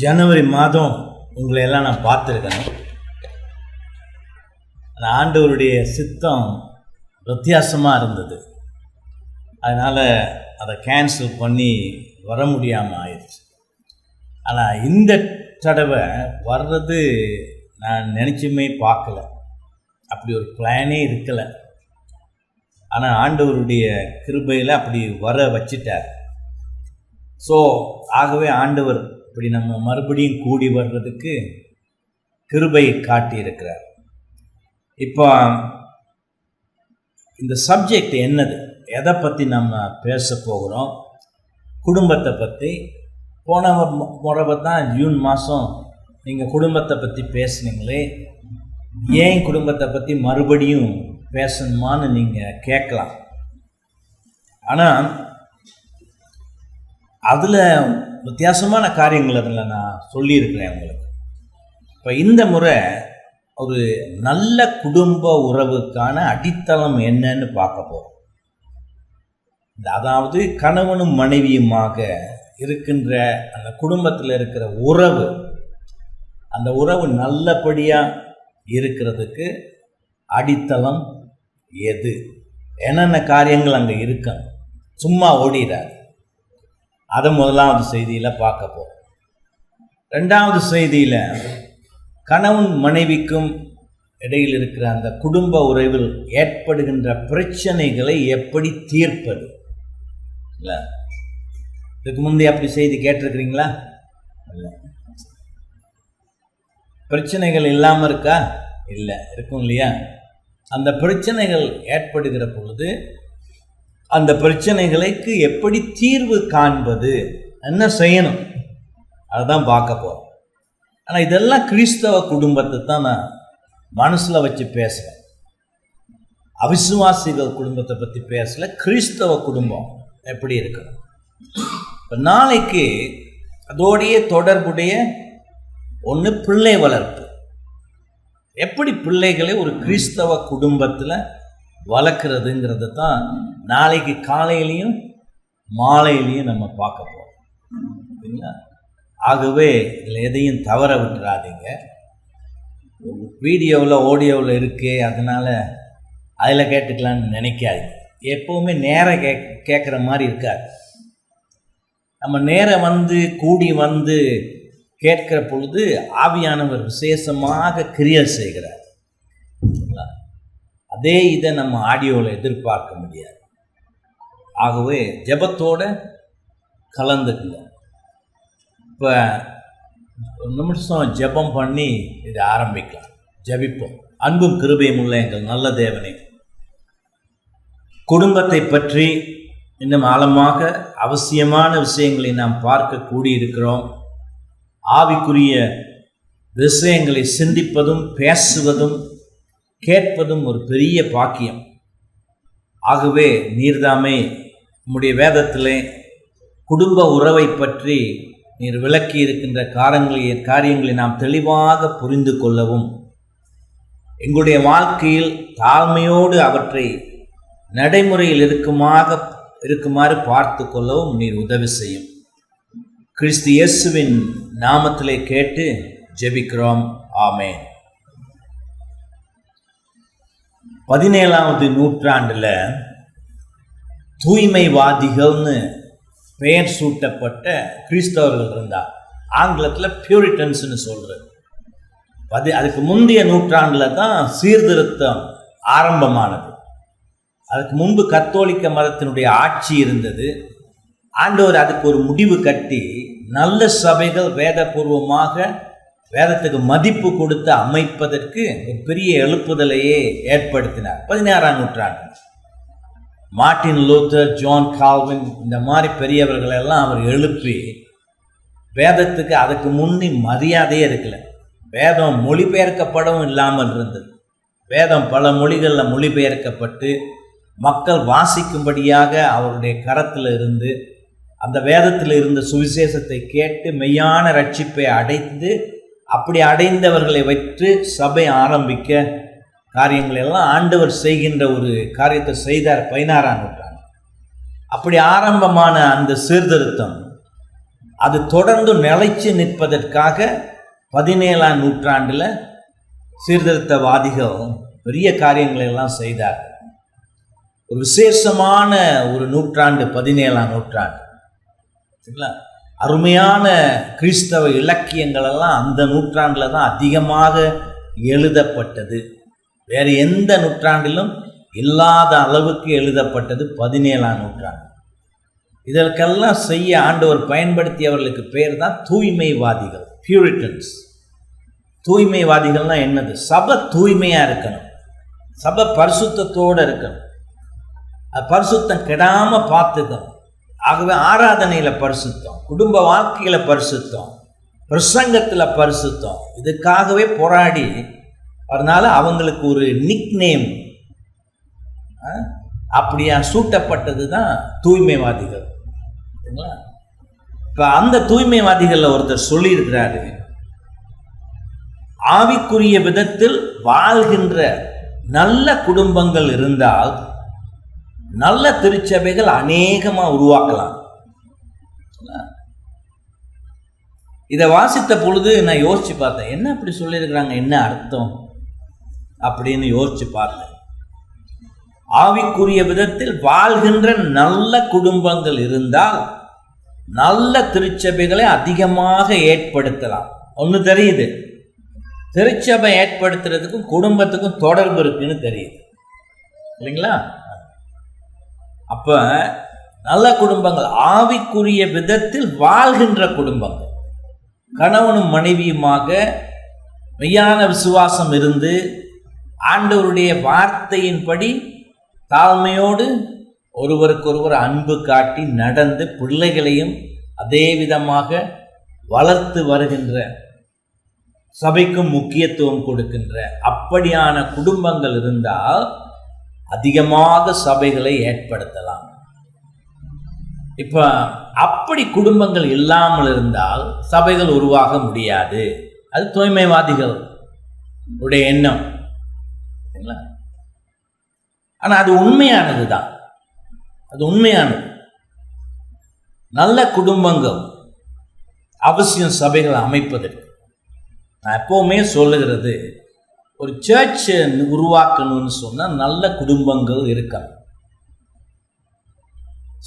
ஜனவரி மாதம் உங்களை எல்லாம் நான் பார்த்துருக்கேன். ஆண்டவருடைய சித்தம் வித்தியாசமாக இருந்தது. அதனால் அதை கேன்சல் பண்ணி வர முடியாமல் ஆயிடுச்சு. ஆனால் இந்த தடவை வர்றது நான் நினச்சுமே பார்க்கல, அப்படி ஒரு பிளானே இருக்கலை. ஆனால் ஆண்டவருடைய கிருபையில் அப்படி வர வச்சிட்டார். ஸோ ஆகவே ஆண்டவர் இப்படி நம்ம மறுபடியும் கூடி வர்றதுக்கு கிருபை காட்டியிருக்கிறார். இப்போ இந்த சப்ஜெக்ட் என்னது, எதை பற்றி நம்ம பேச போகிறோம்? குடும்பத்தை பற்றி. போன முறை தான் ஜூன் மாதம் நீங்கள் குடும்பத்தை பற்றி பேசுனீங்களே, ஏன் குடும்பத்தை பற்றி மறுபடியும் பேசணுமான்னு நீங்கள் கேட்கலாம். ஆனால் அதில் வித்தியாசமான காரியங்கள் அதில் நான் சொல்லியிருக்கிறேன் உங்களுக்கு. இப்போ இந்த முறை ஒரு நல்ல குடும்ப உறவுக்கான அடித்தளம் என்னன்னு பார்க்க போகிறோம். அதாவது கணவனும் மனைவியுமாக இருக்கின்ற அந்த குடும்பத்தில் இருக்கிற உறவு, அந்த உறவு நல்லபடியாக இருக்கிறதுக்கு அடித்தளம் எது, என்னென்ன காரியங்கள் அங்கே இருக்கணும், சும்மா ஓடிடாது. அதை முதலாவது செய்தியில் பார்க்க போகிறோம். ரெண்டாவது செய்தியில் கணவன் மனைவிக்கும் இடையில் இருக்கிற அந்த குடும்ப உறவில் ஏற்படுகின்ற பிரச்சனைகளை எப்படி தீர்ப்பது. இல்லை, இதுக்கு முந்தைய அப்படி செய்தி கேட்டிருக்கிறீங்களா? இல்லை. பிரச்சனைகள் இல்லாமல் இருக்கா? இல்லை, இருக்கும் இல்லையா? அந்த பிரச்சனைகள் ஏற்படுகிற பொழுது அந்த பிரச்சனைகளுக்கு எப்படி தீர்வு காண்பது, என்ன செய்யணும், அதுதான் பார்க்க போகிறோம். ஆனால் இதெல்லாம் கிறிஸ்தவ குடும்பத்தை தான் நான் மனசில் வச்சு பேசுகிறேன். அவிசுவாசிகள் குடும்பத்தை பற்றி பேசல, கிறிஸ்தவ குடும்பம் எப்படி இருக்கணும். இப்போ நாளைக்கு அதோடைய தொடர்புடைய ஒன்று பிள்ளை வளர்ப்பு. எப்படி பிள்ளைகளை ஒரு கிறிஸ்தவ குடும்பத்தில் வளர்க்குறதுங்கிறது தான் நாளைக்கு காலையிலையும் மாலையிலையும் நம்ம பார்க்க போகிறோம். சரிங்களா? ஆகவே இதில் எதையும் தவற விட்டுறாதீங்க. வீடியோவில் ஆடியோவில் இருக்கே, அதனால் அதில் கேட்டுக்கலான்னு நினைக்காதீங்க. எப்போவுமே நேரம் கேட்குற மாதிரி இருக்காது. நம்ம நேரம் வந்து கூடி வந்து கேட்கிற பொழுது ஆவியானவர் விசேஷமாக கிரியை செய்கிறார். அதே இதை நம்ம ஆடியோவில் எதிர்பார்க்க முடியாது. ஆகவே ஜெபத்தோடு கலந்துக்கல. இப்போ ஒரு நிமிஷம் ஜெபம் பண்ணி இதை ஆரம்பிக்கலாம். ஜெபிப்போம். அன்பும் கிருபையும் உள்ள எங்கள் நல்ல தேவனே, குடும்பத்தை பற்றி இன்னும் ஆழமாக அவசியமான விஷயங்களை நாம் பார்க்க கூடியிருக்கிறோம். ஆவிக்குரிய விஷயங்களை சிந்திப்பதும் பேசுவதும் கேட்பதும் ஒரு பெரிய பாக்கியம். ஆகவே நீர்தாமே உம்முடைய வேதத்திலே குடும்ப உறவை பற்றி நீர் விளக்கி இருக்கின்ற காரியங்களை நாம் தெளிவாக புரிந்து கொள்ளவும், எங்களுடைய வாழ்க்கையில் தாழ்மையோடு அவற்றை நடைமுறையில் இருக்குமாறு பார்த்து கொள்ளவும் நீர் உதவி செய்யும். கிறிஸ்து இயேசுவின் நாமத்திலே கேட்டு ஜெபிக்கிறோம். ஆமென். 17ஆவது நூற்றாண்டில் தூய்மைவாதிகள்னு பெயர் சூட்டப்பட்ட கிறிஸ்தவர்கள் இருந்தார். ஆங்கிலத்தில் பியூரிட்டன்ஸ்னு சொல்கிறது. அதுக்கு முந்தைய நூற்றாண்டில் தான் சீர்திருத்தம் ஆரம்பமானது. அதுக்கு முன்பு கத்தோலிக்க மதத்தினுடைய ஆட்சி இருந்தது. ஆண்டவர் அதுக்கு ஒரு முடிவு கட்டி நல்ல சபைகள் வேதபூர்வமாக வேதத்துக்கு மதிப்பு கொடுத்து அமைப்பதற்கு ஒரு பெரிய எழுப்புதலையே ஏற்படுத்தினார். 16ஆம் நூற்றாண்டு மார்ட்டின் லூத்தர், ஜான் கால்வின், இந்த மாதிரி பெரியவர்களெல்லாம் அவர் எழுப்பி வேதத்துக்கு அதுக்கு முன்னே மரியாதையே இருக்கல. வேதம் மொழிபெயர்க்கப்படவும் இல்லாமல் இருந்தது. வேதம் பல மொழிகளில் மொழிபெயர்க்கப்பட்டு மக்கள் வாசிக்கும்படியாக அவருடைய கரத்தில் இருந்து அந்த வேதத்தில் இருந்த சுவிசேஷத்தை கேட்டு மெய்யான ரட்சிப்பை அடைந்து, அப்படி அடைந்தவர்களை வைத்து சபை ஆரம்பிக்க காரியங்கள் எல்லாம் ஆண்டவர் செய்கின்ற ஒரு காரியத்தை செய்தார் 16ஆம் நூற்றாண்டு. அப்படி ஆரம்பமான அந்த சீர்திருத்தம் அது தொடர்ந்து நிலைச்சு நிற்பதற்காக 17ஆம் நூற்றாண்டில் சீர்திருத்தவாதிகள் பெரிய காரியங்களை எல்லாம் செய்தார்கள். ஒரு விசேஷமான ஒரு நூற்றாண்டு 17ஆம் நூற்றாண்டு. சரிங்களா? அருமையான கிறிஸ்தவ இலக்கியங்கள் எல்லாம் அந்த நூற்றாண்டில் தான் அதிகமாக எழுதப்பட்டது. வேறு எந்த நூற்றாண்டிலும் இல்லாத அளவுக்கு எழுதப்பட்டது 17ஆம் நூற்றாண்டு. இதற்கெல்லாம் செய்ய ஆண்டவர் பயன்படுத்தியவர்களுக்கு பேர் தான் தூய்மைவாதிகள், பியூரிட்டன்ஸ். தூய்மைவாதிகள்லாம் என்னது? சபை தூய்மையாக இருக்கணும், சபை பரிசுத்தத்தோடு இருக்கணும், அது பரிசுத்தம் கெடாமல் பார்த்துக்கணும். ஆகவே ஆராதனையில் பரிசுத்தம், குடும்ப வாழ்க்கையில் பரிசுத்தம், பிரசங்கத்தில் பரிசுத்தம், இதுக்காகவே போராடி அதனால் அவங்களுக்கு ஒரு நிக் நேம் அப்படியா சூட்டப்பட்டது தான் தூய்மைவாதிகள். இப்போ அந்த தூய்மைவாதிகளில் ஒருத்தர் சொல்லியிருக்கிறாரு, ஆவிக்குரிய விதத்தில் வாழ்கின்ற நல்ல குடும்பங்கள் இருந்தால் நல்ல திருச்சபைகள் அநேகமாக உருவாக்கலாம். இதை வாசித்த பொழுது நான் யோசிச்சு பார்த்தேன், என்ன அப்படி சொல்லியிருக்கிறாங்க, என்ன அர்த்தம் அப்படின்னு யோசிச்சு பார்த்தேன். ஆவிக்குரிய விதத்தில் வாழ்கின்ற நல்ல குடும்பங்கள் இருந்தால் நல்ல திருச்சபைகளை அதிகமாக ஏற்படுத்தலாம். ஒன்று தெரியுது, திருச்சபை ஏற்படுத்துறதுக்கும் குடும்பத்துக்கும் தொடர்பு இருக்குன்னு தெரியுது இல்லைங்களா? அப்ப நல்ல குடும்பங்கள், ஆவிக்குரிய விதத்தில் வாழ்கின்ற குடும்பங்கள், கணவனும் மனைவியுமாக மெய்யான விசுவாசம் இருந்து ஆண்டவருடைய வார்த்தையின்படி தாழ்மையோடு ஒருவருக்கொருவர் அன்பு காட்டி நடந்து பிள்ளைகளையும் அதே விதமாக வளர்த்து வருகின்ற, சபைக்கும் முக்கியத்துவம் கொடுக்கின்ற அப்படியான குடும்பங்கள் இருந்தால் அதிகமாக சபைகளை ஏற்படுத்தலாம். இப்ப அப்படி குடும்பங்கள் இல்லாமல் இருந்தால் சபைகள் உருவாக முடியாது. அது தூய்மைவாதிகள் உடைய எண்ணம். ஆனா அது உண்மையானது தான், அது உண்மையானது. நல்ல குடும்பங்கள் அவசியம் சபைகளை அமைப்பதற்கு. நான் எப்பவுமே சொல்லுகிறது, ஒரு சர்ச் உருவாக்கணும்னு சொன்னால் நல்ல குடும்பங்கள் இருக்கணும்.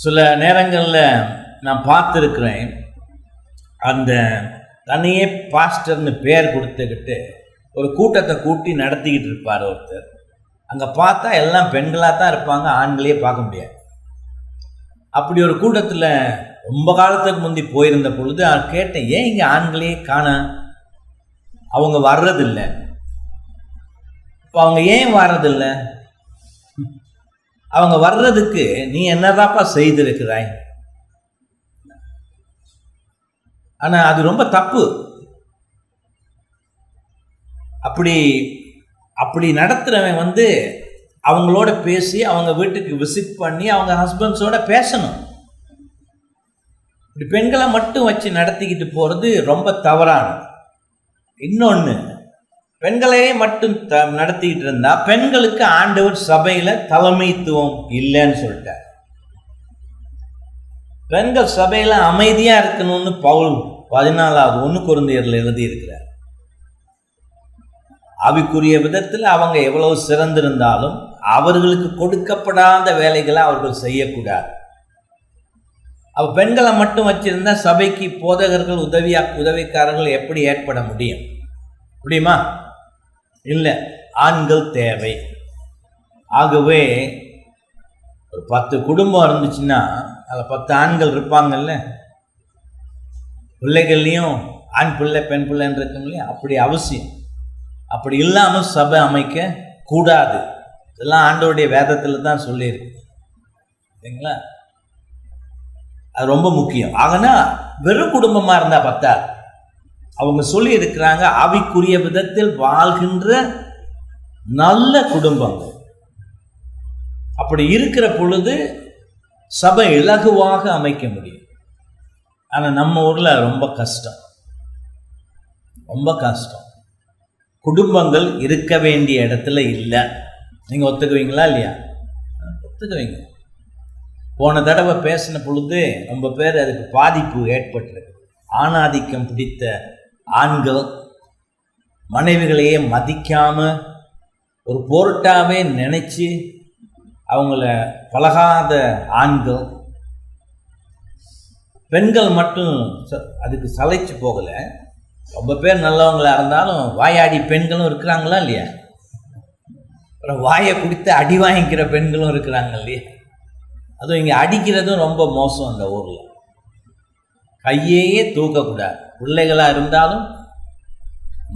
சில நேரங்களில் நான் பார்த்துருக்கிறேன், அந்த தனியே பாஸ்டர்னு பேர் கொடுத்துக்கிட்டு ஒரு கூட்டத்தை கூட்டி நடத்திக்கிட்டு இருப்பார் ஒருத்தர். அங்கே பார்த்தா எல்லாம் பெண்களாக தான் இருப்பாங்க, ஆண்களையே பார்க்க முடியாது. அப்படி ஒரு கூட்டத்தில் ரொம்ப காலத்துக்கு முந்தி போயிருந்த பொழுது கேட்டேன், ஏன் இங்கே ஆண்களையே காண, அவங்க வர்றதில்லை. இப்போ அவங்க ஏன் வர்றதில்லை? அவங்க வர்றதுக்கு நீ என்னதாப்பா செய்திருக்கிறாய்? ஆனா அது ரொம்ப தப்பு. அப்படி நடத்துறவன் அவங்களோட பேசி அவங்க வீட்டுக்கு விசிட் பண்ணி அவங்க ஹஸ்பண்ட்ஸோட பேசணும். இப்படி பெண்களை மட்டும் வச்சு நடத்திக்கிட்டு போறது ரொம்ப தவறானது. இன்னொன்று, பெண்களையே மட்டும் நடத்திக்கிட்டு இருந்தா பெண்களுக்கு ஆண்டவர் சபையில தலைமைத்துவம் இல்லைன்னு சொல்லிட்டார். பெண்கள் சபையில அமைதியா இருக்கணும்னு பவுல் 14வது 1 கொரிந்தியர்ல எழுதியிருக்கிறார். ஆவிக்குரிய விதத்தில் அவங்க எவ்வளவு சிறந்திருந்தாலும் அவர்களுக்கு கொடுக்கப்படாத வேலைகளை அவர்கள் செய்யக்கூடாது. அவ பெண்களை மட்டும் வச்சிருந்தா சபைக்கு போதகர்கள் உதவிக்காரர்கள் எப்படி ஏற்பட முடியுமா? இல்லை, ஆண்கள் தேவை. ஆகவே ஒரு 10 குடும்பம் இருந்துச்சுன்னா அதில் 10 ஆண்கள் இருப்பாங்கல்ல, பிள்ளைகள்லையும் ஆண் பிள்ளை பெண் பிள்ளைன்னு இருக்கும் இல்லையா, அப்படி அவசியம். அப்படி இல்லாமல் சபை அமைக்க கூடாது. இதெல்லாம் ஆண்டவருடைய வேதத்தில் தான் சொல்லியிருக்கு சரிங்களா? அது ரொம்ப முக்கியம். ஆகனா வெறும் குடும்பமாக இருந்தால் பத்தாது. அவங்க சொல்லி இருக்கிறாங்க, ஆவிக்குரிய விதத்தில் வாழ்கின்ற நல்ல குடும்பங்கள். அப்படி இருக்கிற பொழுது சபை இலகுவாக அமைக்க முடியும். ஆனால் நம்ம ஊரில் ரொம்ப கஷ்டம். குடும்பங்கள் இருக்க வேண்டிய இடத்துல இல்லை. நீங்கள் ஒத்துக்குவீங்களா இல்லையா? ஒத்துக்குவீங்க. போன தடவை பேசின பொழுது ரொம்ப பேர் அதுக்கு பாதிப்பு ஏற்பட்டிருக்கு. ஆணாதிக்கம் பிடித்த ஆண்கள் மனைவிகளையே மதிக்காம ஒரு பொருட்டாவே நினைச்சு அவங்கள பழகாத ஆண்கள், பெண்கள் மட்டும் அதுக்கு சளைச்சு போகல. ரொம்ப பேர் நல்லவங்களா இருந்தாலும் வாயாடி பெண்களும் இருக்கிறாங்களா இல்லையா? அப்புறம் வாயை குடித்து அடி வாங்கிக்கிற பெண்களும் இருக்கிறாங்க இல்லையா? அதுவும் இங்கே அடிக்கிறதும் ரொம்ப மோசம். அந்த ஊரில் கையையே தூக்கக்கூடாது. பிள்ளைகளாக இருந்தாலும்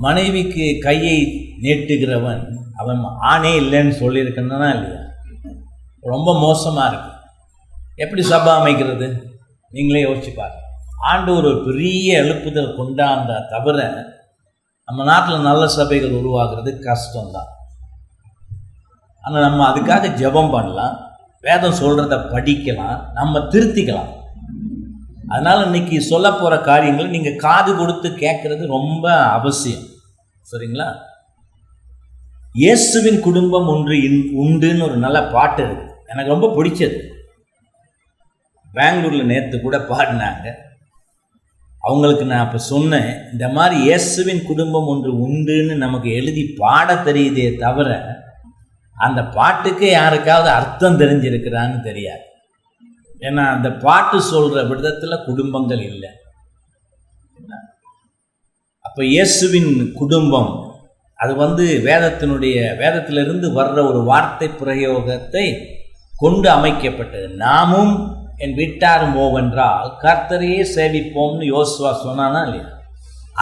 மனைவிக்கு கையை நீட்டுகிறவன் அவன் ஆணே இல்லைன்னு சொல்லியிருக்கணும்னா இல்லையா? ரொம்ப மோசமாக இருக்கு. எப்படி சபை அமைக்கிறது? நீங்களே யோசிச்சு பாருங்க. ஆண்டவர் ஒரு பெரிய எழுப்புதல் கொண்டாந்தா தவிர நம்ம நாட்டில் நல்ல சபைகள் உருவாகிறது கஷ்டம்தான். ஆனால் நம்ம அதுக்காக ஜெபம் பண்ணலாம், வேதம் சொல்கிறத படிக்கலாம், நம்ம திருத்திக்கலாம். அதனால் இன்னைக்கு சொல்ல போகிற காரியங்களை நீங்கள் காது கொடுத்து கேட்குறது ரொம்ப அவசியம். சரிங்களா? இயேசுவின் குடும்பம் ஒன்று உண்டுன்னு ஒரு நல்ல பாட்டு இருக்குது, எனக்கு ரொம்ப பிடிச்சது. பெங்களூரில் நேற்று கூட பாடினாங்க. அவங்களுக்கு நான் இப்போ சொன்னேன், இந்த மாதிரி இயேசுவின் குடும்பம் ஒன்று உண்டுன்னு நமக்கு எழுதி பாட தெரியுதே தவிர அந்த பாட்டுக்கு யாருக்காவது அர்த்தம் தெரிஞ்சிருக்கிறான்னு தெரியாது. ஏன்னா அந்த பாட்டு சொல்கிற விதத்தில் குடும்பங்கள் இல்லை. அப்போ இயேசுவின் குடும்பம் அது வேதத்திலிருந்து வர்ற ஒரு வார்த்தை பிரயோகத்தை கொண்டு அமைக்கப்பட்டது. நாமும் என் வீட்டாரும் ஓவென்றால் கர்த்தரையே சேவிப்போம்னு யோசுவா சொன்னானா இல்லையா?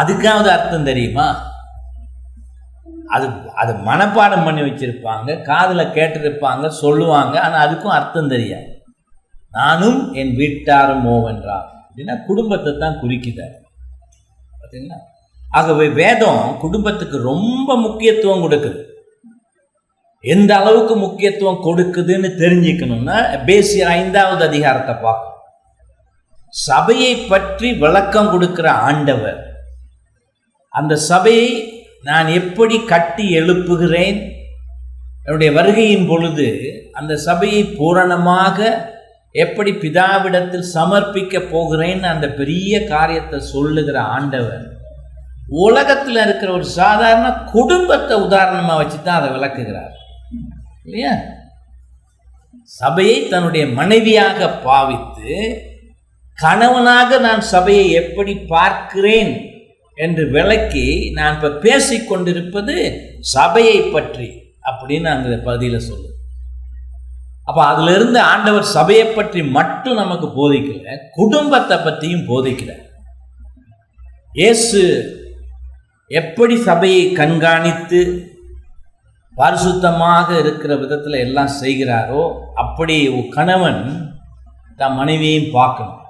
அதுக்காவது அர்த்தம் தெரியுமா? அது மனப்பாடம் பண்ணி வச்சிருப்பாங்க, காதில் கேட்டிருப்பாங்க, சொல்லுவாங்க, ஆனால் அதுக்கும் அர்த்தம் தெரியாது. நானும் என் வீட்டாரும் ஓவென்றால் அப்படின்னா குடும்பத்தை தான் குறிக்குதார். பார்த்தீங்களா? ஆகவே வேதம் குடும்பத்துக்கு ரொம்ப முக்கியத்துவம் கொடுக்குது. எந்த அளவுக்கு முக்கியத்துவம் கொடுக்குதுன்னு தெரிஞ்சுக்கணும்னா எபேசியர் 5வது அதிகாரத்தை பார்க்கணும். சபையை பற்றி விளக்கம் கொடுக்கிற ஆண்டவர் அந்த சபையை நான் எப்படி கட்டி எழுப்புகிறேன், என்னுடைய வருகையின் பொழுது அந்த சபையை பூரணமாக எப்படி பிதாவிடத்தில் சமர்ப்பிக்க போகிறேன்னு அந்த பெரிய காரியத்தை சொல்லுகிற ஆண்டவர் உலகத்தில் இருக்கிற ஒரு சாதாரண குடும்பத்தை உதாரணமாக வச்சு தான் அதை விளக்குகிறார் இல்லையா? சபையை தன்னுடைய மனைவியாக பாவித்து கணவனாக நான் சபையை எப்படி பார்க்கிறேன் என்று விளக்கி நான் இப்போ பேசிக்கொண்டிருப்பது சபையை பற்றி அப்படின்னு அந்த பகுதியில் சொல்லு. அப்போ அதிலிருந்து ஆண்டவர் சபையை பற்றி மட்டும் நமக்கு போதிக்கல, குடும்பத்தை பற்றியும் போதிக்கிறார். இயேசு எப்படி சபையை கண்காணித்து பரிசுத்தமாக இருக்கிற விதத்தில் எல்லாம் செய்கிறாரோ அப்படி கணவன் தான் மனைவியையும் பார்க்கணும்.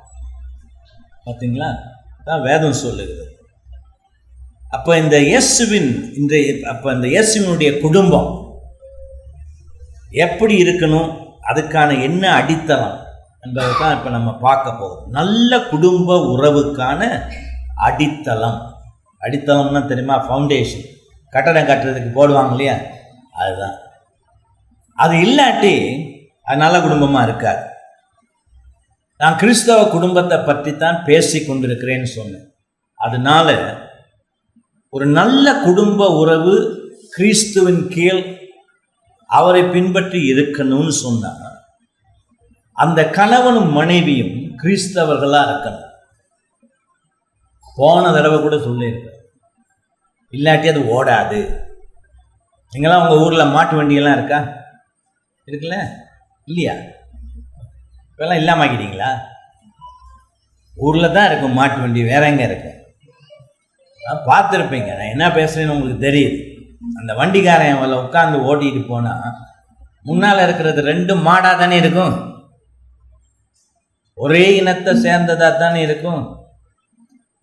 பார்த்தீங்களா? தான் வேதம் சொல்லுகிறது. அப்போ இந்த இயேசுவினுடைய குடும்பம் எப்படி இருக்கணும், அதுக்கான என்ன அடித்தளம் என்பதை தான் இப்போ நம்ம பார்க்க போகிறோம். நல்ல குடும்ப உறவுக்கான அடித்தளம்னா தெரியுமா? ஃபவுண்டேஷன், கட்டடம் கட்டுறதுக்கு போடுவாங்க இல்லையா? அதுதான். அது இல்லாட்டி அது நல்ல குடும்பமாக இருக்காது. நான் கிறிஸ்தவ குடும்பத்தை பற்றி தான் பேசி கொண்டிருக்கிறேன்னு சொன்னேன். அதனால ஒரு நல்ல குடும்ப உறவு கிறிஸ்துவின் கீழ் அவரை பின்பற்றி இருக்கணும்னு சொன்னார். அந்த கணவனும் மனைவியும் கிறிஸ்தவர்களாக இருக்கணும். போன தடவை கூட சொல்லியிருக்க, இல்லாட்டி அது ஓடாது. நீங்களாம் உங்கள் ஊரில் மாட்டு வண்டியெல்லாம் இருக்கா? இருக்குல்ல? இல்லையா? இப்போல்லாம் இல்லாமல் ஆக்கிட்டீங்களா? ஊரில் தான் இருக்கும் மாட்டு வண்டி, வேற எங்கே இருக்கு? பார்த்துருப்பீங்க. நான் என்ன பேசுகிறேன்னு உங்களுக்கு தெரியுது. அந்த வண்டிக்காரன் அவளை உட்காந்து ஓட்டிகிட்டு போனால் முன்னால் இருக்கிறது 2 மாடாக தானே இருக்கும், ஒரே இனத்தை சேர்ந்ததாக தானே இருக்கும்.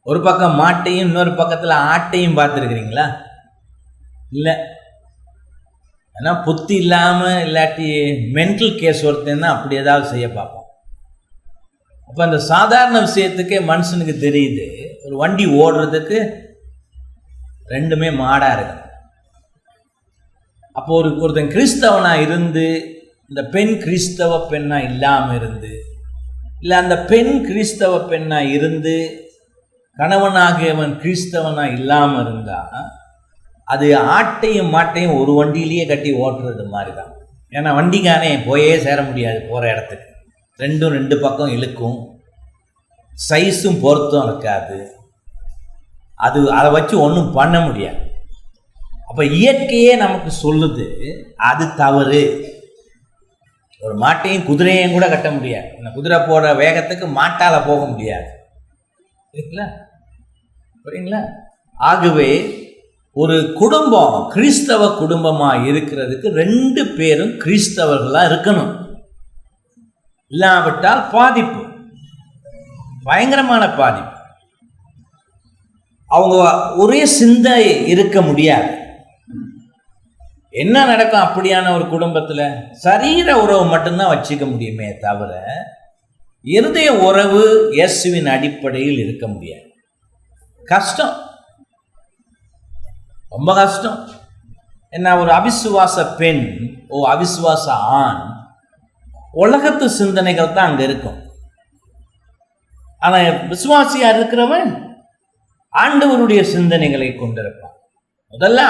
ஒரு பக்கம் மாட்டையும் இன்னொரு பக்கத்தில் ஆட்டையும் பார்த்துருக்குறீங்களா? இல்லை. ஏன்னா புத்தி இல்லாமல் இல்லாட்டி மென்டல் கேஸ் ஒருத்தன்னா அப்படி ஏதாவது செய்ய பார்ப்போம். அப்போ அந்த சாதாரண விஷயத்துக்கே மனுஷனுக்கு தெரியுது, ஒரு வண்டி ஓடுறதுக்கு 2மே மாடாக இருக்கு. அப்போ ஒருத்தன் கிறிஸ்தவனாக இருந்து இந்த பெண் கிறிஸ்தவ பெண்ணாக இல்லாமல் இருந்து, இல்லை அந்த பெண் கிறிஸ்தவ பெண்ணாக இருந்து கணவனாகியவன் கிறிஸ்தவனா இல்லாமல் இருந்தால் அது ஆட்டையும் மாட்டையும் ஒரு வண்டியிலேயே கட்டி ஓட்டுறது மாதிரி தான். ஏன்னா வண்டிக்கானே போயே சேர முடியாது, போகிற இடத்துக்கு ரெண்டு பக்கம் இழுக்கும், சைஸும் பொருத்தம் இருக்காது, அதை வச்சு ஒன்றும் பண்ண முடியாது. அப்போ இயற்கையே நமக்கு சொல்லுது அது தவறு. ஒரு மாட்டையும் குதிரையும் கூட கட்ட முடியாது, இந்த குதிரை போகிற வேகத்துக்கு மாட்டால் போக முடியாது, சரிங்களா? சரிங்களா? ஆகவே ஒரு குடும்பம் கிறிஸ்தவ குடும்பமாக இருக்கிறதுக்கு 2 பேரும் கிறிஸ்தவர்களாக இருக்கணும். இல்லாவிட்டால் பாதிப்பு, பயங்கரமான பாதிப்பு. அவங்க ஒரே சிந்தை இருக்க முடியாது. என்ன நடக்கும் அப்படியான ஒரு குடும்பத்தில்? சரீர உறவு மட்டும்தான் வச்சுக்க முடியுமே தவிர இருதய உறவு இயேசுவின் அடிப்படையில் இருக்க முடியாது. கஷ்டம், ரொம்ப கஷ்டம். என்ன, ஒரு அவிசுவாச பெண், அவிசுவாச ஆண், உலகத்து சிந்தனைகள் தான் அங்கே இருக்கும். ஆனால் விசுவாசியா இருக்கிறவன் ஆண்டவருடைய சிந்தனைகளை கொண்டிருப்பான். முதல்ல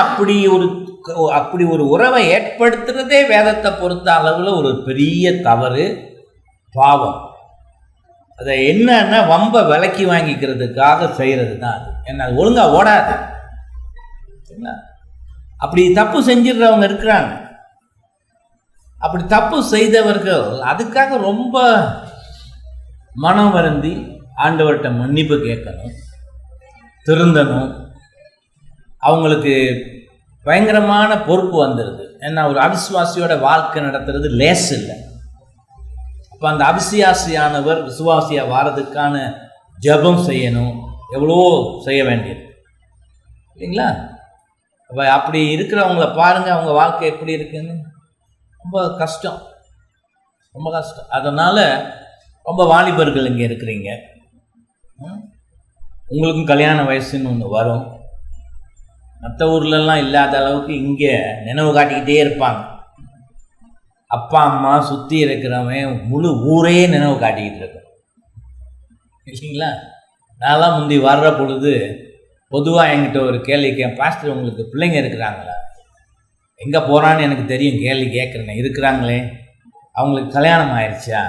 அப்படி ஒரு உறவை ஏற்படுத்துறதே வேதத்தை பொறுத்த அளவில் ஒரு பெரிய தவறு, பாவம். அதை என்னன்னா வம்ப விலைக்கு வாங்கிக்கிறதுக்காக செய்கிறது தான் அது. என்ன, அது ஒழுங்காக ஓடாது. அப்படி தப்பு செஞ்சிடுறவங்க இருக்கிறாங்க. அப்படி தப்பு செய்தவர்கள் அதுக்காக ரொம்ப மனம் வருந்தி ஆண்டவர்கிட்ட மன்னிப்பு கேட்கணும், திருந்தணும். அவங்களுக்கு பயங்கரமான பொறுப்பு வந்துடுது. ஏன்னா ஒரு அவிசுவாசியோட வாழ்க்கை நடத்துறது லேஸ் இல்லை. அப்போ அந்த அவிசுவாசியானவர் விசுவாசியாக வாரதுக்கான ஜெபம் செய்யணும், எவ்வளோ செய்ய வேண்டியது இல்லைங்களா? அப்போ அப்படி இருக்கிறவங்கள பாருங்கள், அவங்க வாழ்க்கை எப்படி இருக்குன்னு. ரொம்ப கஷ்டம், ரொம்ப கஷ்டம். அதனால் ரொம்ப வாலிபர்கள் இங்கே இருக்கிறீங்க, உங்களுக்கும் கல்யாண வயசுன்னு ஒன்று வரும். மற்ற ஊர்லெலாம் இல்லாத அளவுக்கு இங்கே நினைவு காட்டிக்கிட்டே இருப்பாங்க. அப்பா அம்மா சுற்றி இருக்கிறவன் முழு ஊரே நினைவு காட்டிக்கிட்டு இருக்கும் இல்லைங்களா? நான்லாம் முந்தி வர்ற பொழுது பொதுவாக என்கிட்ட ஒரு கேள்வி பாஸ்டர் உங்களுக்கு பிள்ளைங்க இருக்கிறாங்களா, எங்கே போகிறான்னு எனக்கு தெரியும், கேள்வி கேட்குறேன், இருக்கிறாங்களே, அவங்களுக்கு கல்யாணம் ஆயிடுச்சா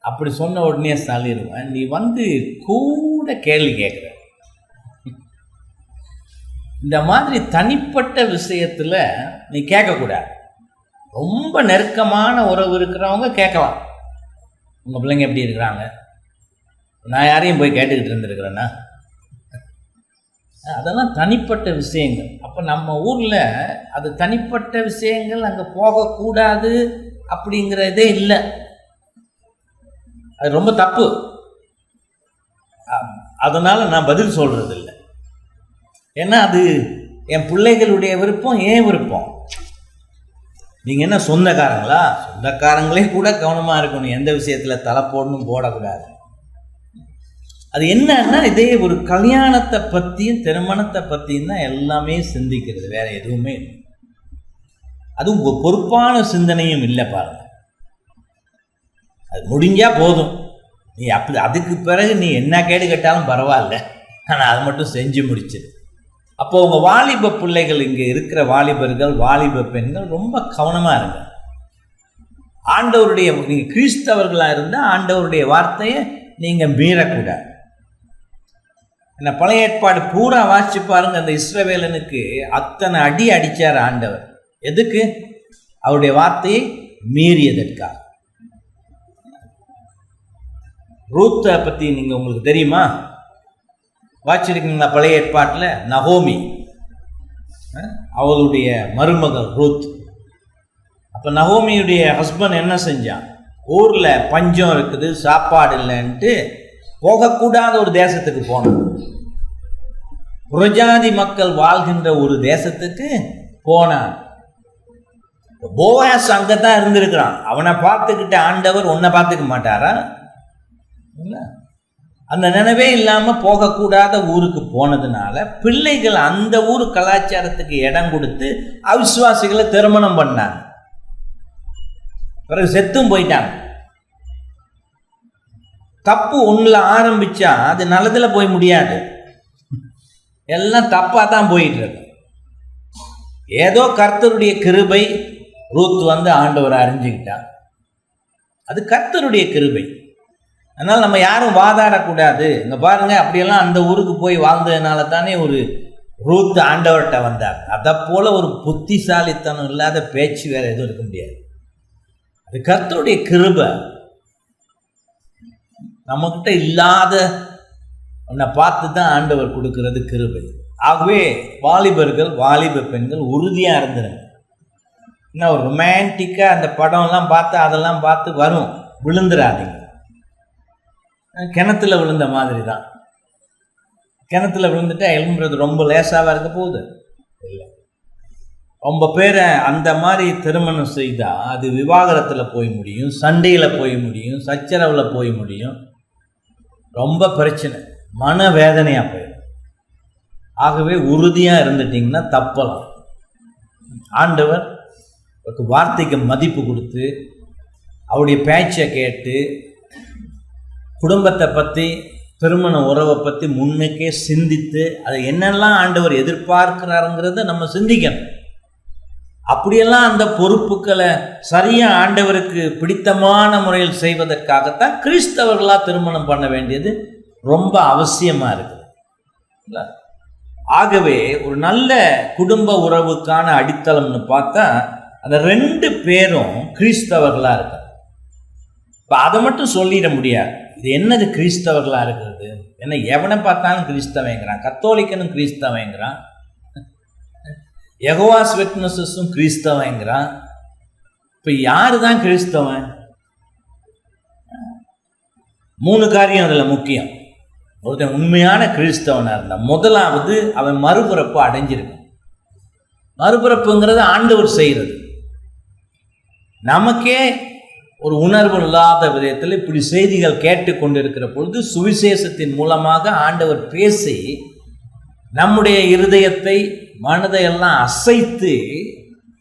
அப்படி சொன்ன உடனே சொல்லிடுவேன், நீ வந்து கூட கேள்வி கேட்குற. இந்த மாதிரி தனிப்பட்ட விஷயத்தில் நீ கேட்கக்கூடாது. ரொம்ப நெருக்கமான உறவு இருக்கிறவங்க கேட்கலாம், உங்கள் பிள்ளைங்க எப்படி இருக்கிறாங்க. நான் யாரையும் போய் கேட்டுக்கிட்டு இருந்துருக்கிறேன்னா, அதெல்லாம் தனிப்பட்ட விஷயங்கள். அப்போ நம்ம ஊரில் அது தனிப்பட்ட விஷயங்கள் அங்கே போகக்கூடாது அப்படிங்கிறதே இல்லை. அது ரொம்ப தப்பு. அதனால் நான் பதில் சொல்கிறது இல்லை. ஏன்னா அது என் பிள்ளைகளுடைய விருப்பம், ஏன் விருப்பம். நீங்கள் என்ன சொந்தக்காரங்களா? சொந்தக்காரங்களே கூட கவனமாக இருக்கணும், எந்த விஷயத்தில் தலை போடணும் போடக்கூடாது. அது என்னன்னா இதே ஒரு கல்யாணத்தை பற்றியும் திருமணத்தை பற்றியும் தான் எல்லாமே சிந்திக்கிறது, வேற எதுவுமே இல்லை. அதுவும் ஒரு பொறுப்பான சிந்தனையும் இல்லை பாருங்க. அது முடிஞ்சா போதும், நீ அப்படி அதுக்கு பிறகு நீ என்ன கேடு கேட்டாலும் பரவாயில்ல, ஆனால் அது மட்டும் செஞ்சு முடிச்சிரு. அப்போ உங்கள் வாலிப பிள்ளைகள், இங்கே இருக்கிற வாலிபர்கள், வாலிப பெண்கள் ரொம்ப கவனமாக இருங்க. ஆண்டவருடைய, நீங்கள் கிறிஸ்தவர்களாக இருந்தால் ஆண்டவருடைய வார்த்தையை நீங்கள் மீறக்கூடாது. என்ன, பழைய ஏற்பாடு பூரா வாசிச்சு பாருங்க. அந்த இஸ்ரவேலனுக்கு அத்தனை அடி அடித்தார் ஆண்டவர். எதுக்கு? அவருடைய வார்த்தையை மீறியதற்காக. ரூத்தை பற்றி நீங்கள் உங்களுக்கு தெரியுமா? வாசிச்சிருக்கீங்களா? பழைய ஏற்பாட்டில் நகோமி, அவளுடைய மருமகள் ரூத். அப்போ நகோமியுடைய ஹஸ்பண்ட் என்ன செஞ்சான்? ஊரில் பஞ்சம் இருக்குது, சாப்பாடு இல்லைன்ட்டு போகக்கூடாத ஒரு தேசத்துக்கு போனான். புறஜாதி மக்கள் வாழ்கின்ற ஒரு தேசத்துக்கு போனான். போவாஸ் அங்கே தான் இருந்திருக்கிறான். அவனை பார்த்துக்கிட்ட ஆண்டவர் உன்னை பார்த்துக்க மாட்டாரா? இல்லை, அந்த நினைவே இல்லாமல் போகக்கூடாத ஊருக்கு போனதுனால பிள்ளைகள் அந்த ஊர் கலாச்சாரத்துக்கு இடம் கொடுத்து அவிசுவாசிகளை திருமணம் பண்ணாங்க. பிறகு செத்தும் போயிட்டாங்க. தப்பு ஒன்றில் ஆரம்பிச்சா அது நல்லதில் போய் முடியாது, எல்லாம் தப்பாக தான் போயிட்டு இருக்கு. ஏதோ கர்த்தருடைய கிருபை ரூத் ஆண்டவரை அறிஞ்சுக்கிட்டான், அது கர்த்தருடைய கிருபை. அதனால் நம்ம யாரும் வாதாடக்கூடாது. இங்கே பாருங்கள், அப்படியெல்லாம் அந்த ஊருக்கு போய் வாழ்ந்ததுனால தானே ஒரு ரூத் ஆண்டவர்கிட்ட வந்தார். அதை போல ஒரு புத்திசாலித்தனம் இல்லாத பேச்சு வேற எதுவும் இருக்க முடியாது. அது கர்த்தருடைய கிருபை. நம்மக்கிட்ட இல்லாத உன்னை பார்த்து தான் ஆண்டவர் கொடுக்கறது கிருபை. ஆகவே வாலிபர்கள், வாலிப பெண்கள் உறுதியாக இருந்துருங்க. இன்னும் ஒரு ரொமான்டிக்காக அந்த படம்லாம் பார்த்து அதெல்லாம் பார்த்து வரும், விழுந்துடாதீங்க. கிணத்துல விழுந்த மாதிரி தான். கிணத்துல விழுந்துட்டா எழும்புறது ரொம்ப லேசாக இருக்க போகுது இல்லை. ரொம்ப பேரை அந்த மாதிரி திருமணம் செய்தால் அது விவாகரத்தில் போய் முடியும், சண்டையில் போய் முடியும், சச்சரவில் போய் முடியும், ரொம்ப பிரச்சனை, மனவேதனையாக போயிடும். ஆகவே உறுதியாக இருந்துட்டிங்கன்னா தப்பலாம். ஆண்டவர் வார்த்தைக்கு மதிப்பு கொடுத்து அவருடைய பேச்சை கேட்டு குடும்பத்தை பற்றி, திருமண உறவை பற்றி முன்னுக்கே சிந்தித்து அதை என்னெல்லாம் ஆண்டவர் எதிர்பார்க்கிறாருங்கிறத நம்ம சிந்திக்கணும். அப்படியெல்லாம் அந்த பொறுப்புகளை சரியாக ஆண்டவருக்கு பிடித்தமான முறையில் செய்வதற்காகத்தான் கிறிஸ்தவர்களாக திருமணம் பண்ண வேண்டியது ரொம்ப அவசியமாக இருக்குது. ஆகவே ஒரு நல்ல குடும்ப உறவுக்கான அடித்தளம்னு பார்த்தா அந்த 2 பேரும் கிறிஸ்தவர்களாக இருக்காங்க. இப்போ அதை மட்டும் சொல்லிட முடியாது. இது என்னது கிறிஸ்தவர்களாக இருக்கிறது? ஏன்னா எவனை பார்த்தாலும் கிறிஸ்தவங்கிறான், கத்தோலிக்கனும் கிறிஸ்தவங்கிறான், யெகோவாஸ் விட்னஸஸும் கிறிஸ்தவங்கிறான். இப்போ யாரு தான் கிறிஸ்தவன்? 3 காரியம் அதில் முக்கியம். ஒருத்தன் உண்மையான கிறிஸ்தவனாக இருந்தால் முதலாவது அவன் மறுபிறப்பு அடைஞ்சிருக்கும். மறுபிறப்புங்கிறது ஆண்டவர் செய்கிறது. நமக்கே ஒரு உணர்வு இல்லாத விதத்தில் இப்படி செய்திகள் கேட்டுக்கொண்டிருக்கிற பொழுது சுவிசேஷத்தின் மூலமாக ஆண்டவர் பேசி நம்முடைய இருதயத்தை, மனதையெல்லாம் அசைத்து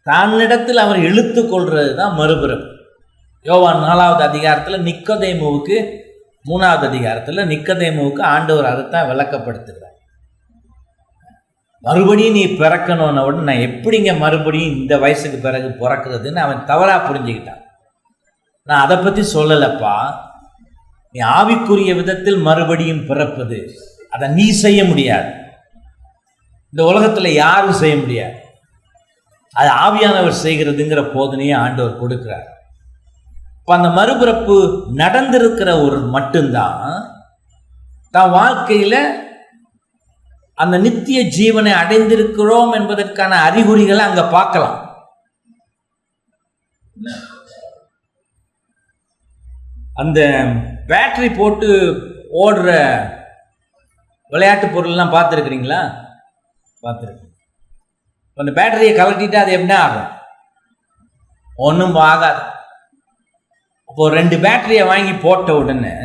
தன்னிடத்தில் அவர் இழுத்து கொள்வது தான் மறுபிறப்பு. யோவான் 4வது அதிகாரத்தில் நிக்கோதேமுவுக்கு, 3வது அதிகாரத்தில் நிக்கோதேமுவுக்கு ஆண்டவர் அதைத்தான் விளக்கப்படுத்துகிறார். மறுபடியும் நீ பிறக்கணும்னு உடனே நான் எப்படிங்க மறுபடியும் இந்த வயசுக்கு பிறகு பிறக்கிறதுன்னு அவன் தவறாக புரிஞ்சுக்கிட்டான். நான் அதை பற்றி சொல்லலைப்பா, நீ ஆவிக்குரிய விதத்தில் மறுபடியும் பிறப்பது அதை நீ செய்ய முடியாது, இந்த உலகத்தில் யாரும் செய்ய முடியாது, அது ஆவியானவர் செய்கிறதுங்கிற போதனையை ஆண்டவர் கொடுக்கிறார். இப்போ அந்த மறுபிறப்பு நடந்திருக்கிற ஒரு மட்டும்தான் தான் வாழ்க்கையில் அந்த நித்திய ஜீவனை அடைந்திருக்கிறோம் என்பதற்கான அறிகுறிகளை அங்கே பார்க்கலாம். அந்த பேட்டரி போட்டு ஓடுற விளையாட்டு பொருள்லாம் பார்த்துருக்குறீங்களா? பார்த்துருக்கு. அந்த பேட்டரியை கலட்டிட்டு அது என்ன ஆகும்? ஒன்றும் ஆகாது. அப்போ 2 பேட்டரியை வாங்கி போட்ட உடனே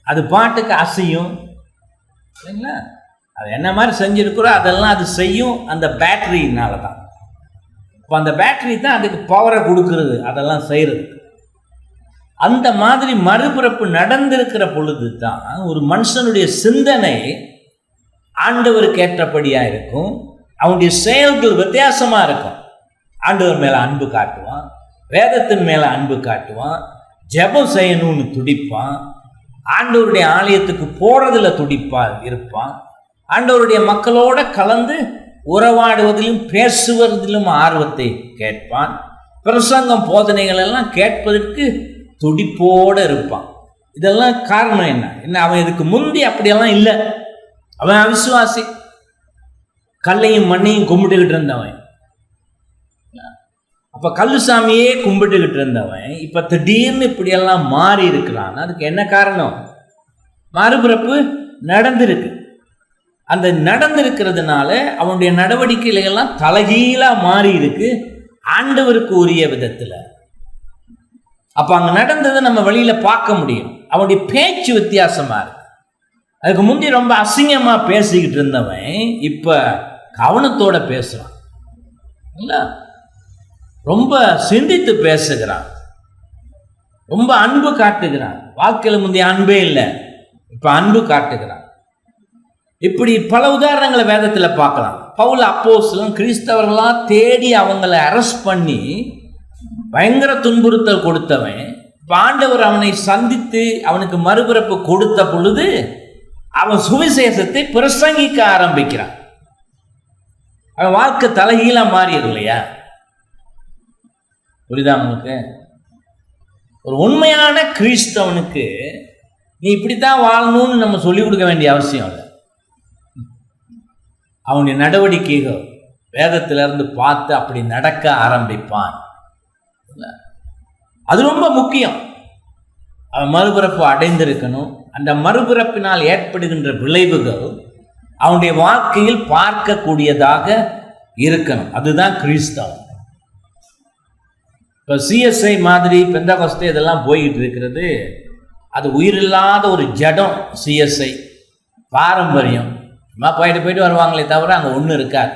அது பாட்டுக்கு அசையும் இல்லைங்களா? அது என்ன மாதிரி செஞ்சுருக்கிறோ அதெல்லாம் அது செய்யும், அந்த பேட்டரினால தான். இப்போ அந்த பேட்டரி தான் அதுக்கு பவரை கொடுக்கறது, அதெல்லாம் செய்கிறது. அந்த மாதிரி மறுபிறப்பு நடந்திருக்கிற பொழுது தான் ஒரு மனுஷனுடைய சிந்தனை ஆண்டவருக்கு ஏற்றபடியாக இருக்கும், அவனுடைய செயல்கள் வித்தியாசமாக இருக்கும். ஆண்டவர் மேலே அன்பு காட்டுவான், வேதத்தின் மேலே அன்பு காட்டுவான், ஜெபம் செய்யணும்னு துடிப்பான், ஆண்டவருடைய ஆலயத்துக்கு போகிறதுல இருப்பான், ஆண்டவருடைய மக்களோட கலந்து உறவாடுவதிலும் பேசுவதிலும் ஆர்வத்தை கேட்பான், பிரசங்கம் போதனைகள் எல்லாம் கேட்பதற்கு துடிப்போடு இருப்பான். இதெல்லாம் காரணம் என்ன? அவன் இதுக்கு முந்தி அப்படியெல்லாம் இல்லை. அவன் அவிசுவாசி, கல்லையும் மண்ணையும் கும்பிட்டுக்கிட்டு இருந்தவன். அப்போ கல்லுசாமியே கும்பிட்டுக்கிட்டு இருந்தவன் இப்போ திடீர்னு இப்படியெல்லாம் மாறி இருக்கிறான். அதுக்கு என்ன காரணம்? மறுபிறப்பு நடந்திருக்கு. அந்த நடந்திருக்கிறதுனால அவனுடைய நடவடிக்கைகளெல்லாம் தலைகீழாக மாறி இருக்கு ஆண்டவருக்கு உரிய விதத்தில். அப்போ அங்கே நடந்ததை நம்ம வெளியில் பார்க்க முடியும். அவனுடைய பேச்சு வித்தியாசமாக இருக்கு. அதுக்கு முந்தி ரொம்ப அசிங்கமாக பேசிக்கிட்டு இருந்தவன் இப்போ கவனத்தோட பேசுகிறான் இல்லை, ரொம்ப சிந்தித்து பேசுகிறான், ரொம்ப அன்பு காட்டுகிறான். வாழ்க்கையில் முந்தைய அன்பே இல்லை, இப்போ அன்பு காட்டுகிறான். இப்படி பல உதாரணங்களை வேதத்தில் பார்க்கலாம். பவுல் அப்போஸ்தலன் கிறிஸ்தவர்களா தேடி அவங்கள அரெஸ்ட் பண்ணி பயங்கர துன்புறுத்தல் கொடுத்தவன், ஆண்டவர் அவனை சந்தித்து அவனுக்கு மறுபிறப்பு கொடுத்த பொழுது அவன் சுவிசேஷத்தை பிரசங்கிக்க ஆரம்பிக்கிறான். அவன் வாழ்க்கை தலைகீழா மாறியது இல்லையா? புரியுதா உங்களுக்கு? ஒரு உண்மையான கிறிஸ்தவனுக்கு நீ இப்படித்தான் வாழணும்னு நம்ம சொல்லிக் கொடுக்க வேண்டிய அவசியம் இல்லை. அவனுடைய நடவடிக்கைகள் வேதத்திலிருந்து பார்த்து அப்படி நடக்க ஆரம்பிப்பான். அது ரொம்ப முக்கியம். அவன் மறுபிறப்பு அடைந்திருக்கணும். அந்த மறுபிறப்பினால் ஏற்படுகின்ற விளைவுகள் அவனுடைய வாழ்க்கையில் பார்க்கக்கூடியதாக இருக்கணும். அதுதான் கிறிஸ்தவம். இப்போ சிஎஸ்ஐ மாதிரி பெந்தகோஸ்தே இதெல்லாம் போய்கிட்டு இருக்கிறது, அது உயிரில்லாத ஒரு ஜடம். சிஎஸ்ஐ பாரம்பரியம் போயிட்டு வருவாங்களே தவிர அங்கே ஒன்றும் இருக்காது.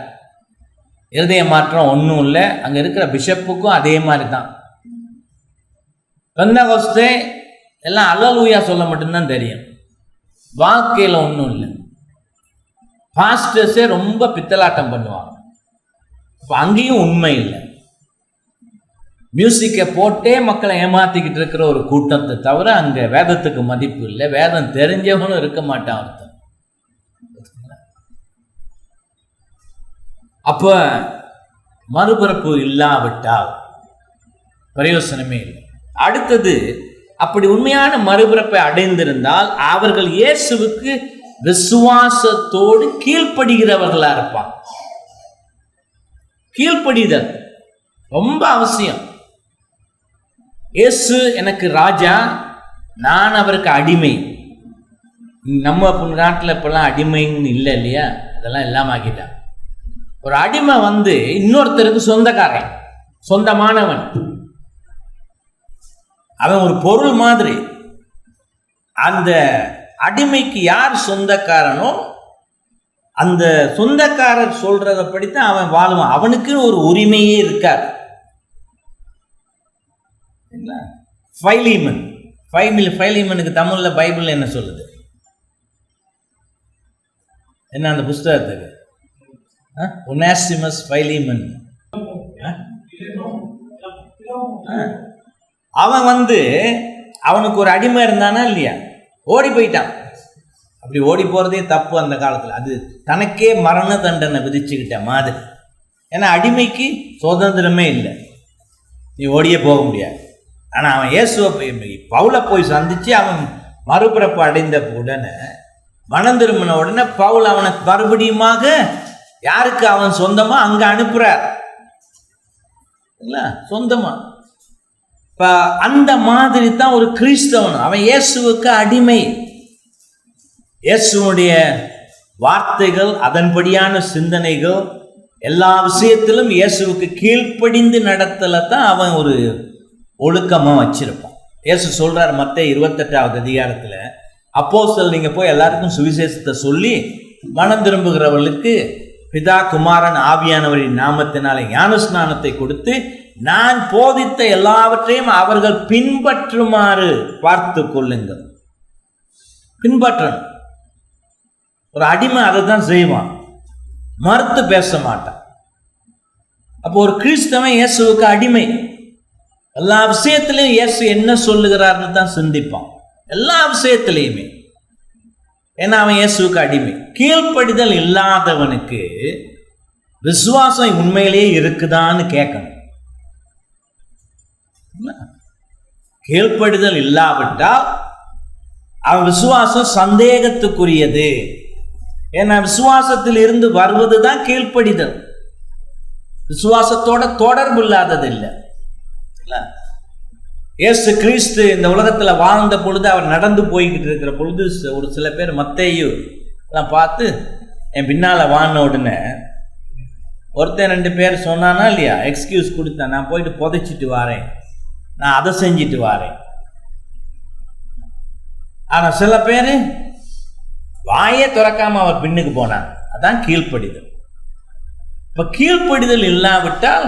இருதய மாற்றம் ஒன்றும் இல்லை. அங்கே இருக்கிற பிஷப்புக்கும் அதே மாதிரி தான். பெந்தகோஸ்தே எல்லாம் அல்லேலூயா சொல்ல மட்டும்தான் தெரியும், வாழ்க்கையில் ஒன்றும் இல்லை. பாஸ்டர்ஸே ரொம்ப பித்தலாட்டம் பண்ணுவாங்க. இப்போ அங்கேயும் உண்மை இல்லை. மியூசிக்கை போட்டே மக்களை ஏமாத்திக்கிட்டு இருக்கிற ஒரு கூட்டத்தை தவிர அங்கே வேதத்துக்கு மதிப்பு இல்லை. வேதம் தெரிஞ்சவனும் இருக்க மாட்டான் அர்த்தம். அப்போ மறுபிறப்பு இல்லாவிட்டால் பிரயோசனமே இல்லை. அடுத்தது, அப்படி உண்மையான மறுபிறப்பை அடைந்திருந்தால் அவர்கள் இயேசுவுக்கு விசுவாசத்தோடு கீழ்ப்படுகிறவர்களா இருப்பாங்க. கீழ்ப்படிதல் ரொம்ப அவசியம். இயேசு எனக்கு ராஜா, நான் அவருக்கு அடிமை. நம்ம நாட்டில் இப்பெல்லாம் அடிமைன்னு இல்லை இல்லையா? அதெல்லாம் இல்லாம ஆக்கிட்டான். ஒரு அடிமை இன்னொருத்தருக்கு சொந்தக்காரன், சொந்தமானவன். அவன் ஒரு பொருள் மாதிரி. அந்த அடிமைக்கு யார் சொந்தக்காரனோ அந்த சொந்தக்காரர் சொல்றதை படித்தான் அவன் வாழுவான். அவனுக்கு ஒரு உரிமையே இருக்காது. ஃபைலீமன், ஃபைலீமனுக்கு தமிழ்ல பைபிள் என்ன சொல்லுது? என்ன அந்த புஸ்தகத்துக்கு? ஒனேசிமஸ் ஃபைலீமன். அவன் அவனுக்கு ஒரு அடிமை இருந்தானா இல்லையா? ஓடி போயிட்டான். அப்படி ஓடி போகிறதே தப்பு அந்த காலத்தில். அது தனக்கே மரண தண்டனை விதிச்சுக்கிட்ட மாதிரி. ஏன்னா அடிமைக்கு சுதந்திரமே இல்லை, நீ ஓடியே போக முடியாது. ஆனால் அவன் இயேசுவை பவுலை போய் சந்தித்து அவன் மறுபிறப்பு அடைந்த உடனே, மனம் திரும்பின உடனே பவுல் அவனை மறுபடியுமாக யாருக்கு அவன் சொந்தமா அங்கே அனுப்புகிறார் இல்லை? சொந்தமா. இப்போ அந்த மாதிரி தான் ஒரு கிறிஸ்தவன். அவன் இயேசுவுக்கு அடிமை. இயேசுடைய வார்த்தைகள், அதன்படியான சிந்தனைகள், எல்லா விஷயத்திலும் இயேசுவுக்கு கீழ்ப்படிந்து நடத்தல தான் அவன் ஒரு ஒழுக்கமாக வச்சிருப்பான். இயேசு சொல்றார் மத்தேயு 28வது அதிகாரத்தில், அப்போஸ்தலர் நீங்கள் போய் எல்லாருக்கும் சுவிசேஷத்தை சொல்லி மனம் திரும்புகிறவர்களுக்கு பிதா குமாரன் ஆவியானவரின் நாமத்தினாலே ஞானஸ்நானத்தை கொடுத்து நான் போதித்த எல்லாவற்றையும் அவர்கள் பின்பற்றுமாறு பார்த்து கொள்ளுங்கள். பின்பற்றணும். ஒரு அடிமை அதை தான் செய்வான், மறுத்து பேச மாட்டான். அப்போ ஒரு கிறிஸ்தவன் இயேசுவுக்கு அடிமை. எல்லா விஷயத்திலையும் இயேசு என்ன சொல்லுகிறார்னு தான் சிந்திப்பான், எல்லா விஷயத்திலையுமே. ஏன்னா அவன் இயேசுவுக்கு அடிமை. கீழ்ப்படிதல் இல்லாதவனுக்கு விசுவாசம் உண்மையிலேயே இருக்குதான்னு கேட்கணும். கீழ்ப்படிதல் இல்லாவிட்டால் அவன் விசுவாசம் சந்தேகத்துக்குரியது. ஏன்னா விசுவாசத்தில் இருந்து வருவது தான் கீழ்ப்படிதல். விசுவாசத்தோட தொடர்பு இல்லாதது இல்லை. இயேசு கிறிஸ்து இந்த உலகத்தில் வாழ்ந்த பொழுது அவர் நடந்து போய்கிட்டு இருக்கிற பொழுது ஒரு சில பேர் மத்தேயு பார்த்து என் பின்னால் வான உடனே ஒருத்தன் 2 பேர் சொன்னானா இல்லையா, எக்ஸ்கியூஸ் கொடுத்தேன், நான் போயிட்டு புதைச்சிட்டு வாரேன், நான் அதை செஞ்சுட்டு வாரேன். ஆனால் சில பேர் வாயே திறக்காம அவர் பின்னுக்கு போனாங்க. அதான் கீழ்ப்படிதல். இப்போ கீழ்ப்படிதல் இல்லாவிட்டால்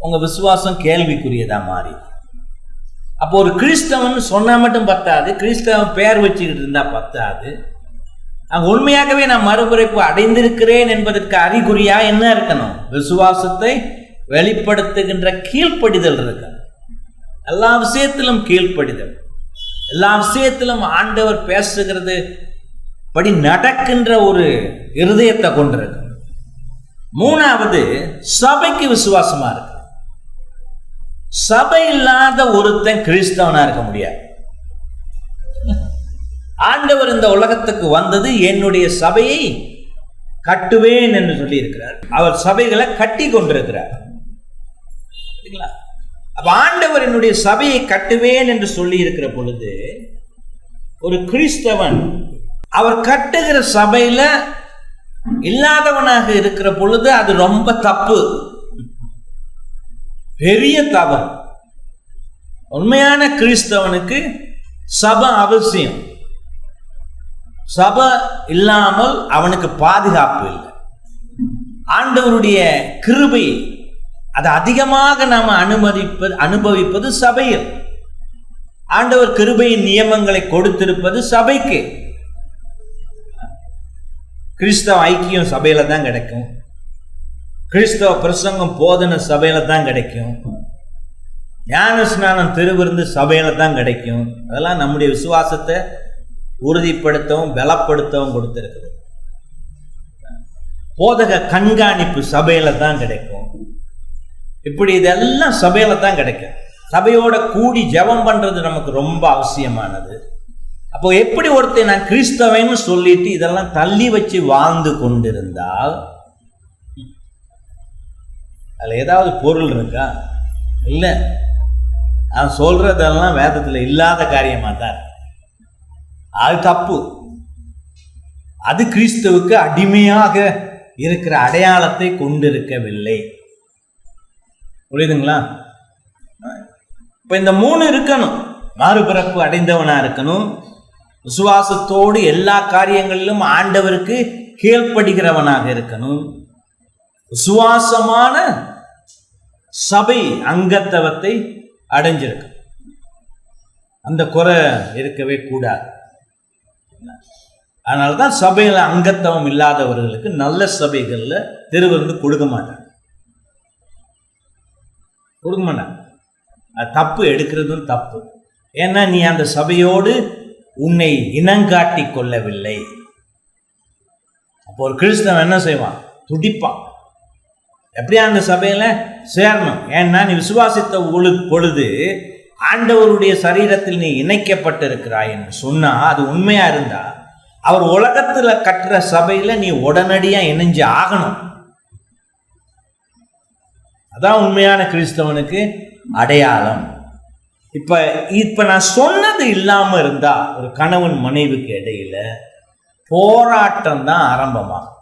உங்கள் விசுவாசம் கேள்விக்குரியதா மாறி. அப்போ ஒரு கிறிஸ்தவன் சொன்னா மட்டும் பத்தாது, கிறிஸ்தவன் பெயர் வச்சுக்கிட்டு இருந்தா பத்தாது. அங்க உண்மையாகவே நான் மறுபிறப்பு அடைந்திருக்கிறேன் என்பதற்கு அறிகுறியா என்ன இருக்கணும்? விசுவாசத்தை வெளிப்படுத்துகின்ற கீழ்ப்படிதல் இருக்கு. எல்லா விஷயத்திலும் கீழ்ப்படிதல், எல்லா விஷயத்திலும் ஆண்டவர் பேசுகிறது படி நடக்கின்ற ஒரு இருதயத்தை கொண்டிருக்கு. மூணாவது, சபைக்கு விசுவாசமா இருக்கு. சபை இல்லாத ஒருத்தன் கிறிஸ்தவனா இருக்க முடியாது. ஆண்டவர் இந்த உலகத்துக்கு வந்தது என்னுடைய சபையை கட்டுவேன் என்று சொல்லி இருக்கிறார். அவர் சபைகளை கட்டி கொண்டிருக்கிறார். அப்ப ஆண்டவர் என்னுடைய சபையை கட்டுவேன் என்று சொல்லி இருக்கிற பொழுது ஒரு கிறிஸ்தவன் அவர் கட்டுகிற சபையில இல்லாதவனாக இருக்கிற பொழுது அது ரொம்ப தப்பு, பெரிய தவறு. உண்மையான கிறிஸ்தவனுக்கு சபை அவசியம். சபை இல்லாமல் அவனுக்கு பாதுகாப்பு இல்லை. ஆண்டவருடைய கிருபை அது அதிகமாக நாம் அனுபவிப்பது சபையில். ஆண்டவர் கிருபையின் நியமங்களை கொடுத்திருப்பது சபைக்கு. கிறிஸ்தவ ஐக்கியம் சபையில தான் கிடைக்கும். கிறிஸ்தவ பிரசங்கம் போதனை சபையில தான் கிடைக்கும். ஞான ஸ்நானம் திருவிருந்து சபையில தான் கிடைக்கும். அதெல்லாம் நம்முடைய விசுவாசத்தை உறுதிப்படுத்தவும் பலப்படுத்தவும் கொடுத்திருக்குது. போதக கண்காணிப்பு சபையில தான் கிடைக்கும். இப்படி இதெல்லாம் சபையில தான் கிடைக்கும். சபையோட கூடி ஜெபம் பண்றது நமக்கு ரொம்ப அவசியமானது. அப்போ எப்படி ஒருத்தர் நான் கிறிஸ்தவன்னு சொல்லிட்டு இதெல்லாம் தள்ளி வச்சு வாழ்ந்து கொண்டிருந்தால் அதுல ஏதாவது பொருள் இருக்கா? இல்லை. அவன் சொல்றதெல்லாம் வேதத்துல இல்லாத காரியமா தான். அது தப்பு. அது கிறிஸ்துவுக்கு அடிமையாக இருக்கிற அடையாளத்தை கொண்டிருக்கவில்லை. புரியுதுங்களா? இப்ப இந்த மூணு இருக்கணும். மறுபிறப்பு அடைந்தவனா இருக்கணும், விசுவாசத்தோடு எல்லா காரியங்களிலும் ஆண்டவருக்கு கீழ்ப்படுகிறவனாக இருக்கணும், விசுவாசமான சபை அங்கத்தவத்தை அடைஞ்சிருக்கு. அந்த குறை இருக்கவே கூடாது. அதனாலதான் சபையில அங்கத்தவம் இல்லாதவர்களுக்கு நல்ல சபைகள்ல திருவிருந்து கொடுக்க மாட்டாங்க. அது தப்பு. எடுக்கிறதும் தப்பு. ஏன்னா நீ அந்த சபையோடு உன்னை இனங்காட்டி கொள்ளவில்லை. அப்போ ஒரு கிறிஸ்தவன் என்ன செய்வான்? துடிப்பான். எப்படியா அந்த சபையில சேரணும். ஏன்னா நீ விசுவாசித்த பொழுது ஆண்டவருடைய சரீரத்தில் நீ இணைக்கப்பட்டிருக்கிறாய் என்று சொன்னா, அது உண்மையா இருந்தா அவர் உலகத்துல கட்டுற சபையில நீ உடனடியா இணைஞ்சு ஆகணும். அதான் உண்மையான கிறிஸ்தவனுக்கு அடையாளம். இப்ப நான் சொன்னது இல்லாம இருந்தா ஒரு கணவன் மனைவிக்கு இடையில போராட்டம் தான் ஆரம்பமாகும்.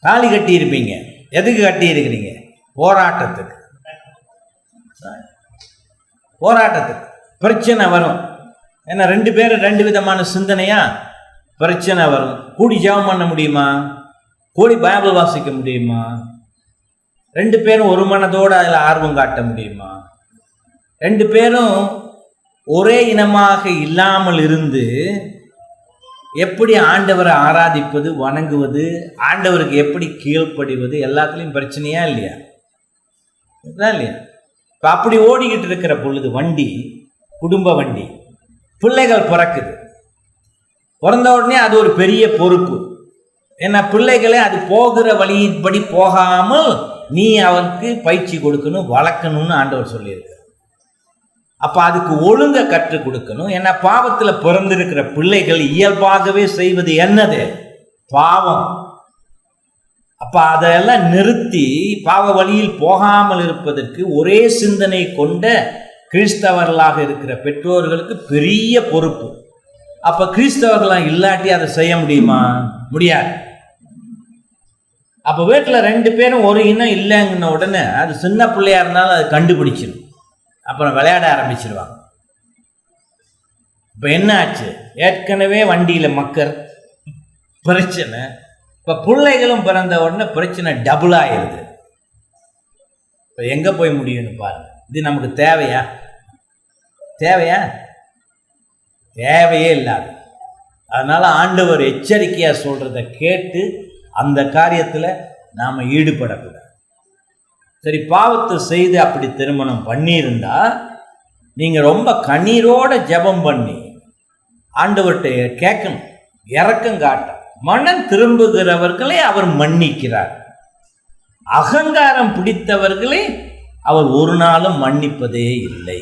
தாலி கட்டி இருப்பீங்க. எதுக்கு கட்டி இருக்கிறீங்க? போராட்டத்துக்கு. பிரச்சனை வரும். ஏன்னா ரெண்டு பேரும் ரெண்டு விதமான சிந்தனையா பிரச்சனை வரும். கூடி ஜெபம் பண்ண முடியுமா? கூடி பைபிள் வாசிக்க முடியுமா? ரெண்டு பேரும் ஒரு மனதோடு அதில் ஆர்வம் காட்ட முடியுமா? ரெண்டு பேரும் ஒரே இனமாக இல்லாமல் இருந்து எப்படி ஆண்டவரை ஆராதிப்பது, வணங்குவது, ஆண்டவருக்கு எப்படி கீழ்ப்படிவது, எல்லாத்துலேயும் பிரச்சனையா இல்லையா? இல்லையா? இப்போ அப்படி ஓடிக்கிட்டு இருக்கிற பொழுது வண்டி, குடும்ப வண்டி, பிள்ளைகள் பிறக்குது. பிறந்த உடனே அது ஒரு பெரிய பொறுப்பு. ஏன்னா பிள்ளைகளை அது போகிற வழியின்படி போகாமல் நீ அவனுக்கு பயிற்சி கொடுக்கணும், வளர்க்கணும்னு ஆண்டவர் சொல்லியிருக்க. அப்ப அதுக்கு ஒழுங்க கற்றுக் கொடுக்கணும். ஏன்னா பாவத்துல பிறந்திருக்கிற பிள்ளைகள் இயல்பாகவே செய்வது என்னது? பாவம். அப்ப அதையெல்லாம் நிறுத்தி பாவ வழியில் போகாமல் இருப்பதற்கு ஒரே சிந்தனை கொண்ட கிறிஸ்தவர்களாக இருக்கிற பெற்றோர்களுக்கு பெரிய பொறுப்பு. அப்ப கிறிஸ்தவர்களாக இல்லாட்டி அதை செய்ய முடியுமா? முடியாது. அப்ப வீட்டுல ரெண்டு பேரும் ஒரு இனம் இல்லைங்கின உடனே அது சின்ன பிள்ளையா இருந்தாலும் அது கண்டுபிடிச்சிடும். அப்புறம் விளையாட ஆரம்பிச்சிருவாங்க. இப்ப என்ன ஆச்சு? ஏற்கனவே வண்டியில மக்கள் பிரச்சனை. இப்ப பிள்ளைகளும் பிறந்த உடனே பிரச்சனை டபுள் ஆயிருது. இப்ப எங்க போய் முடியும்னு பாருங்க. இது நமக்கு தேவையா? தேவையா? தேவையே இல்லாது. அதனால் ஆண்டவர் எச்சரிக்கையாக சொல்கிறத கேட்டு அந்த காரியத்தில் நாம் ஈடுபடக்கூடாது. சரி, பாவத்தை செய்து அப்படி திருமணம் பண்ணியிருந்தா நீங்கள் ரொம்ப கண்ணீரோட ஜெபம் பண்ணி ஆண்டவர்கிட்ட கேட்கணும், இரக்கம் காட்ட. மனம் திரும்புகிறவர்களை அவர் மன்னிக்கிறார், அகங்காரம் பிடித்தவர்களை அவர் ஒரு நாளும் மன்னிப்பதே இல்லை.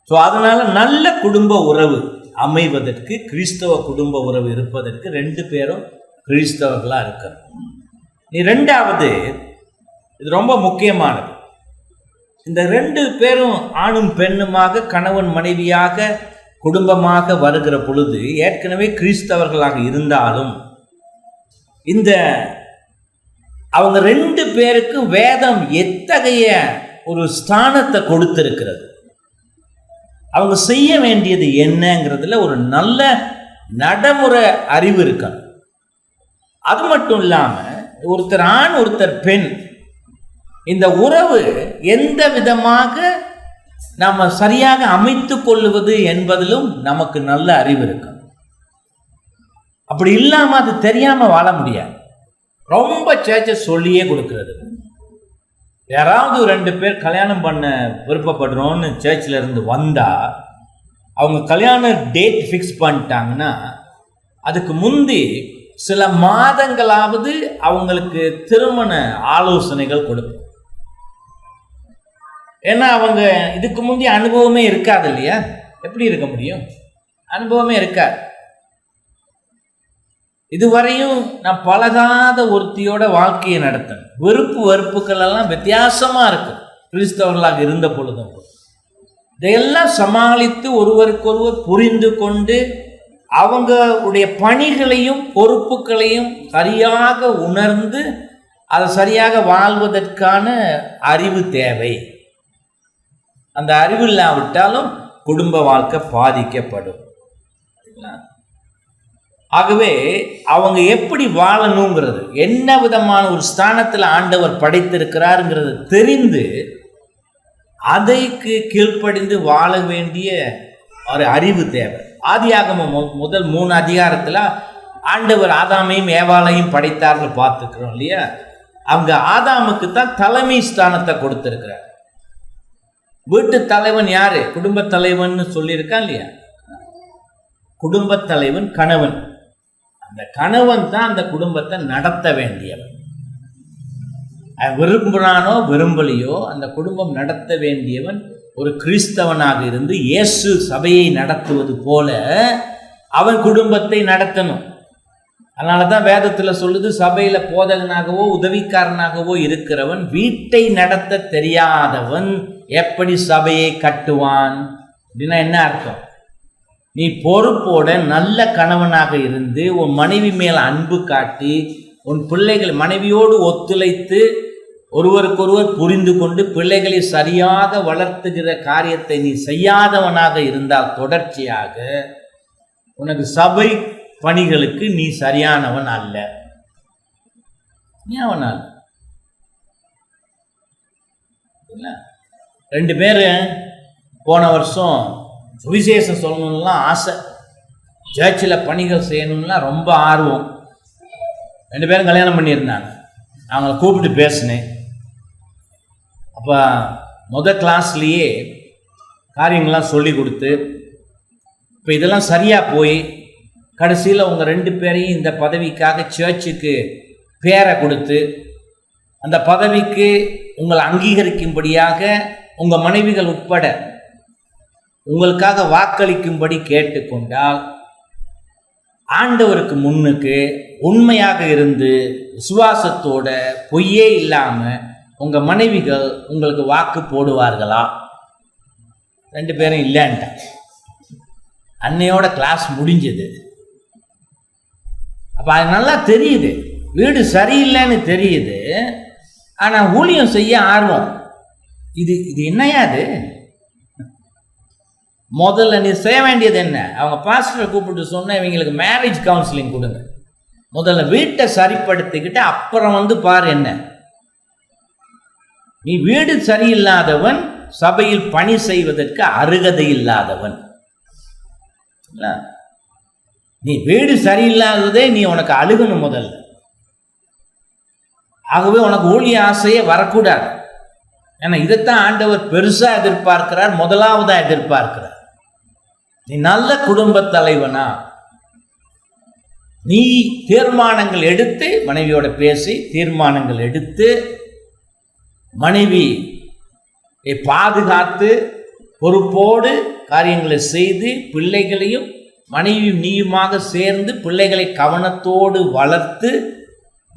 ஸோ அதனால நல்ல குடும்ப உறவு அமைவதற்கு, கிறிஸ்தவ குடும்ப உறவு இருப்பதற்கு 2 பேரும் கிறிஸ்தவர்களாக இருக்கணும். ரெண்டாவது, இது ரொம்ப முக்கியமானது. இந்த 2 பேரும் ஆணும் பெண்ணுமாக, கணவன் மனைவியாக, குடும்பமாக வருகிற பொழுது ஏற்கனவே கிறிஸ்தவர்களாக இருந்தாலும் இந்த அவங்க 2 பேருக்கும் வேதம் எத்தகைய ஒரு ஸ்தானத்தை கொடுத்திருக்கிறது, அவங்க செய்ய வேண்டியது என்னங்கிறதுல ஒரு நல்ல நடைமுறை அறிவு இருக்கணும். அது மட்டும் இல்லாமல் ஒருத்தர் ஆண் ஒருத்தர் பெண், இந்த உறவு எந்த விதமாக நாம் சரியாக அமைத்து கொள்ளுவது என்பதிலும் நமக்கு நல்ல அறிவு இருக்கணும். அப்படி இல்லாமல் அது தெரியாமல் வாழ முடியாது. ரொம்ப சேச்சை சொல்லியே கொடுக்கறது. யாராவது 2 பேர் கல்யாணம் பண்ண விருப்பப்படுறோன்னு சர்ச்சில் இருந்து வந்தால், அவங்க கல்யாண டேட் ஃபிக்ஸ் பண்ணிட்டாங்கன்னா அதுக்கு முந்தி சில மாதங்களாவது அவங்களுக்கு திருமண ஆலோசனைகள் கொடுக்கும். ஏன்னா அவங்க இதுக்கு முந்தைய அனுபவமே இருக்காது இல்லையா? எப்படி இருக்க முடியும்? அனுபவமே இருக்காது. இதுவரையும் நான் பழகாத ஒருத்தியோட வாழ்க்கையை நடத்தணும். வெறுப்பு வெறுப்புகள் எல்லாம் வித்தியாசமாக இருக்கும் கிறிஸ்தவர்களாக இருந்த பொழுதும். இதையெல்லாம் சமாளித்து ஒருவருக்கொருவர் புரிந்து கொண்டு அவங்களுடைய பணிகளையும் பொறுப்புகளையும் சரியாக உணர்ந்து அதை சரியாக வாழ்வதற்கான அறிவு தேவை. அந்த அறிவு இல்லாவிட்டாலும் குடும்ப வாழ்க்கை பாதிக்கப்படும். ஆகவே அவங்க எப்படி வாழணுங்கிறது, என்ன விதமான ஒரு ஸ்தானத்தில் ஆண்டவர் படைத்திருக்கிறாருங்கிறது தெரிந்து அதைக்கு கீழ்ப்படிந்து வாழ வேண்டிய ஒரு அறிவு தேவை. ஆதியாகமம் முதல் 3 அதிகாரத்தில் ஆண்டவர் ஆதாமையும் ஏவாளையும் படைத்தார்னு பார்த்துக்கிறோம் இல்லையா? அவங்க ஆதாமுக்கு தான் தலைமை ஸ்தானத்தை கொடுத்திருக்கிறார். வீட்டு தலைவன் யாரு? குடும்ப தலைவன் சொல்லியிருக்கான் இல்லையா? குடும்ப தலைவன் கணவன். அந்த கணவன் தான் அந்த குடும்பத்தை நடத்த வேண்டியவன். விரும்புகிறானோ விரும்பலையோ அந்த குடும்பம் நடத்த வேண்டியவன் ஒரு கிறிஸ்தவனாக இருந்து இயேசு சபையை நடத்துவது போல அவன் குடும்பத்தை நடத்தணும். அதனால தான் வேதத்தில் சொல்லுது, சபையில் போதகனாகவோ உதவிக்காரனாகவோ இருக்கிறவன் வீட்டை நடத்த தெரியாதவன் எப்படி சபையை கட்டுவான்? அப்படின்னா என்ன அர்த்தம்? நீ பொறுப்போட நல்ல கணவனாக இருந்து உன் மனைவி மேல் அன்பு காட்டி உன் பிள்ளைகள் மனைவியோடு ஒத்துழைத்து ஒருவருக்கொருவர் புரிந்து கொண்டு பிள்ளைகளை சரியாக வளர்த்துகிற காரியத்தை நீ செய்யாதவனாக இருந்தால் தொடர்ச்சியாக உனக்கு சபை பணிகளுக்கு நீ சரியானவன் அல்ல. நீ அவன் அல்ல. 2 பேர் போன வருஷம் சுவிசேஷம் சொல்லணும்லாம் ஆசை, சர்ச்சில் பணிகள் செய்யணும்லாம் ரொம்ப ஆர்வம். 2 பேரும் கல்யாணம் பண்ணியிருந்தாங்க. அவங்கள கூப்பிட்டு பேசினேன். அப்போ முதல் கிளாஸ்லேயே காரியங்கள்லாம் சொல்லி கொடுத்து, இப்போ இதெல்லாம் சரியாக போய் கடைசியில் உங்கள் 2 பேரையும் இந்த பதவிக்காக சர்ச்சுக்கு பேரை கொடுத்து அந்த பதவிக்கு உங்களை அங்கீகரிக்கும்படியாக உங்கள் மனைவிகள் உட்பட உங்களுக்காக வாக்களிக்கும்படி கேட்டுக்கொண்டால் ஆண்டவருக்கு முன்னுக்கு உண்மையாக இருந்து விசுவாசத்தோட பொய்யே இல்லாமல் உங்கள் மனைவிகள் உங்களுக்கு வாக்கு போடுவார்களா? 2 பேரும் இல்லைன்ட்டாங்க. அன்னையோட கிளாஸ் முடிஞ்சது. அப்போ அது நல்லா தெரியுது, வீடு சரியில்லைன்னு தெரியுது, ஆனால் ஊழியம் செய்ய ஆர்வம். இது என்னையா அது? முதல்ல நீ செய்ய வேண்டியது என்ன? அவங்க பாஸ்டரை கூப்பிட்டு சொன்ன இவங்களுக்கு மேரேஜ் கவுன்சிலிங் கொடுங்க. முதல்ல வீட்டை சரிப்படுத்திக்கிட்டு அப்புறம் பாரு என்ன. நீ வீடு சரியில்லாதவன் சபையில் பணி செய்வதற்கு அருகதை இல்லாதவன். நீ வீடு சரியில்லாததே நீ உனக்கு அழுகணும் முதல்ல. ஆகவே உனக்கு ஊழிய ஆசையே வரக்கூடாது. ஏன்னா இதைத்தான் ஆண்டவர் பெருசா எதிர்பார்க்கிறார், முதலாவதா எதிர்பார்க்கிறார். நீ நல்ல குடும்ப தலைவனா, நீ தீர்மானங்கள் எடுத்து மனைவியோட பேசி தீர்மானங்கள் எடுத்து மனைவி பாதுகாத்து பொறுப்போடு காரியங்களை செய்து பிள்ளைகளையும் மனைவி நீயுமாக சேர்ந்து பிள்ளைகளை கவனத்தோடு வளர்த்து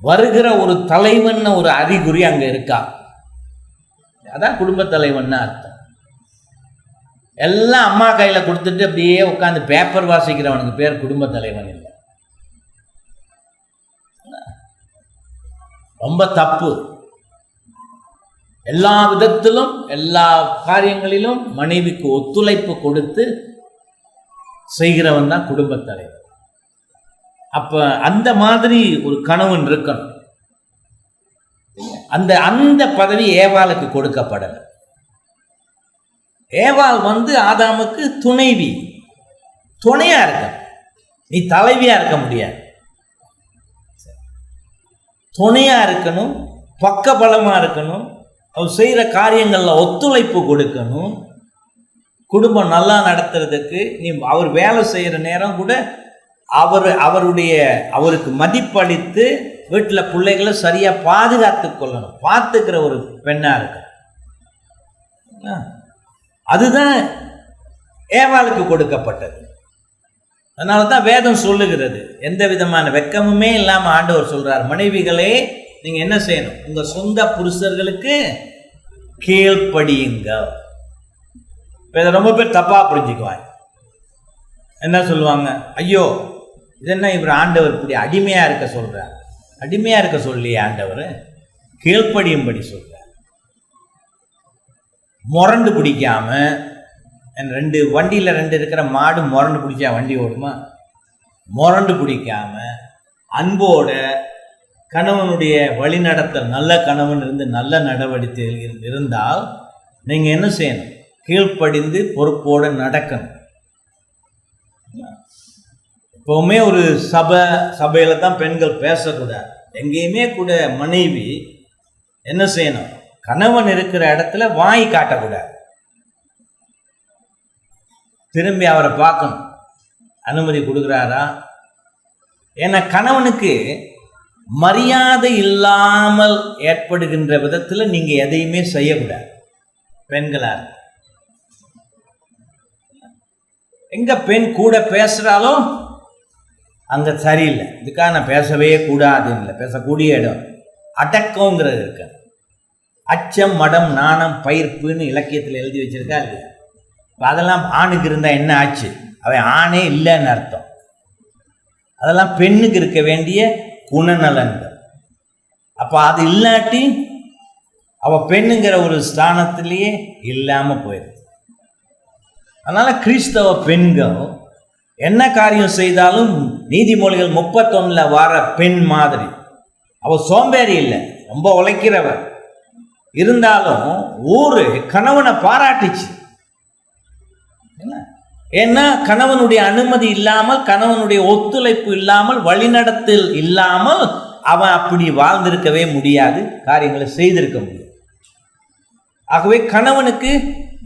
வருகிற ஒரு தலைவன் ஒரு அறிகுறி அங்க இருக்கா. அதான் குடும்ப தலைவன் அர்த்தம். எல்லாம் அம்மா கையில கொடுத்துட்டு அப்படியே உட்காந்து பேப்பர் வாசிக்கிறவனுக்கு பேர் குடும்ப தலைவன் இல்லை. ரொம்ப தப்பு. எல்லா விதத்திலும் எல்லா காரியங்களிலும் மனைவிக்கு ஒத்துழைப்பு கொடுத்து செய்கிறவன் தான் குடும்ப தலைவர். அப்ப அந்த மாதிரி ஒரு கணவன் இருக்கணும். அந்த அந்த பதவி ஏவாளுக்கு கொடுக்கப்படல. ஏவாள் ஆதாமுக்கு துணைவி, துணையா இருக்க, நீ தலைவியா இருக்க முடியாது. துணையா இருக்கணும், பக்கபலமா இருக்கணும், அவர் செய்கிற காரியங்கள்ல ஒத்துழைப்பு கொடுக்கணும். குடும்பம் நல்லா நடத்துறதுக்கு நீ அவர் வேலை செய்கிற நேரம் கூட அவருக்கு மதிப்பளித்து வீட்டில் பிள்ளைகளை சரியா பாதுகாத்து கொள்ளணும், பார்த்துக்கிற ஒரு பெண்ணா இருக்கு. அதுதான் ஏவாளுக்கு கொடுக்கப்பட்டது. அதனால தான் வேதம் சொல்லுகிறது, எந்த விதமான வெட்கமுமே இல்லாம ஆண்டவர் சொல்றார், மனைவிகளே நீங்க என்ன செய்யணும், உங்க சொந்த புருஷர்களுக்கு கீழ்ப்படியுங்க. இதை ரொம்ப பேர் தப்பா புரிஞ்சுக்குவாங்க. என்ன சொல்லுவாங்க, ஐயோ இது என்ன இவர் ஆண்டவர் இப்படி அடிமையா இருக்க சொல்றார். அடிமையா இருக்க சொல்லி ஆண்டவர் கீழ்ப்படியும்படி சொல்றார். முரண்டு பிடிக்காம, ரெண்டு வண்டியில் ரெண்டு இருக்கிற மாடு முரண்டு பிடிச்சா வண்டி ஓடுமா? முரண்டு பிடிக்காம அன்போட கணவனுடைய வழிநடத்தல், நல்ல கணவன் இருந்து நல்ல நடவடிக்கை இருந்தால் நீங்கள் என்ன செய்யணும், கீழ்ப்படிந்து பொறுப்போடு நடக்கணும். எப்பவுமே ஒரு சபையில தான் பெண்கள் பேசக்கூடாது. எங்கேயுமே கூட மனைவி என்ன செய்யணும், கணவன் இருக்கிற இடத்துல வாய் காட்டக்கூடாது. திரும்பி அவரை பார்க்கணும், அனுமதி கொடுக்குறாரா. ஏன்னா கணவனுக்கு மரியாதை இல்லாமல் ஏற்படுகின்ற விதத்தில் நீங்க எதையுமே செய்யக்கூடாது. பெண்களால் எங்க பெண் கூட பேசுறாலும் அங்க சரியில்லை, இதுக்காக நான் பேசவே கூடாது இல்லை, பேசக்கூடிய இடம் அடக்கங்கிறது இருக்கு. அச்சம், மடம், நாணம், பயிர்ப்புன்னு இலக்கியத்தில் எழுதி வச்சிருக்கா இல்லையா? அதெல்லாம் ஆணுக்கு இருந்தா என்ன ஆச்சு, அவன் ஆணே இல்லைன்னு அர்த்தம். அதெல்லாம் பெண்ணுக்கு இருக்க வேண்டிய குணநலன்கள். அப்ப அது இல்லாட்டி அவ பெண்ணுங்கிற ஒரு ஸ்தானத்திலேயே இல்லாம போயிடுது. அதனால கிறிஸ்தவ பெண்கள் என்ன காரியம் செய்தாலும் நீதிமொழிகள் 31 வர பெண் மாதிரி அவ சோம்பேறி இல்லை, ரொம்ப உழைக்கிறவர். இருந்தாலும் ஊரு கணவனை பாராட்டுச்சு. ஏன்னா கணவனுடைய அனுமதி இல்லாமல், கணவனுடைய ஒத்துழைப்பு இல்லாமல், வழிநடத்தல் இல்லாமல் அவன் அப்படி வாழ்ந்திருக்கவே முடியாது, காரியங்களை செய்திருக்க முடியாது. ஆகவே கணவனுக்கு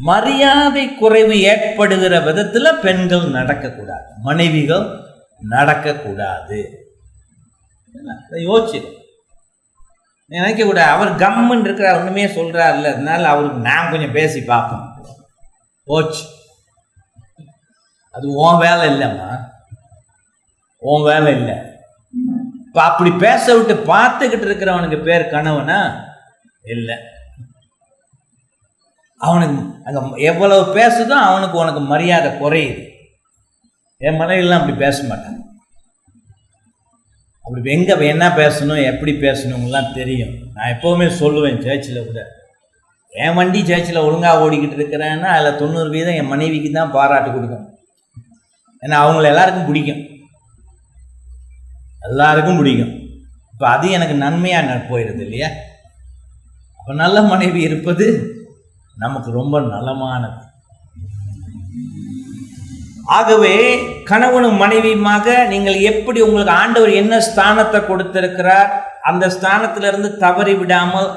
மரியாதை குறைவு ஏற்படுகிற விதத்துல பெண்கள் நடக்கக்கூடாது, மனைவிகள் நடக்கக்கூடாது. யோசிச்சு நினைக்க கூட, அவர் கம்முன்னு இருக்கிறார், ஒண்ணுமே சொல்றாருல்ல, அதனால அவருக்கு நான் கொஞ்சம் பேசி பார்ப்போம். போச்சு, அது உன் வேலை இல்லைம்மா, உன் வேலை இல்லை. இப்போ அப்படி பேச விட்டு பார்த்துக்கிட்டு இருக்கிறவனுக்கு பேர் கணவனா இல்லை. அவனுக்கு அங்கே எவ்வளவு பேசுதோ அவனுக்கு உனக்கு மரியாதை குறையுது. என் மனைவிலாம் அப்படி பேச மாட்டாங்க. அப்படி எங்கே என்ன பேசணும், எப்படி பேசணுங்கலாம் தெரியும். நான் எப்போவுமே சொல்லுவேன், சர்ச்சில் கூட, என் வண்டி சர்ச்சில் ஒழுங்காக ஓடிக்கிட்டு இருக்கிறேன்னா அதில் 90% என் மனைவிக்கு தான் பாராட்டு கொடுக்கணும். ஏன்னா அவங்கள எல்லாருக்கும் பிடிக்கும், எல்லாருக்கும் பிடிக்கும். இப்போ அது எனக்கு நன்மையாக போயிடுது இல்லையா? அப்போ நல்ல மனைவி இருப்பது நமக்கு ரொம்ப நலமானது. ஆகவே கணவனும் மனைவியுமாக நீங்கள் எப்படி, உங்களுக்கு ஆண்டவர் என்ன ஸ்தானத்தை கொடுத்திருக்கிறார், அந்த ஸ்தானத்திலிருந்து தவறி விடாமல்,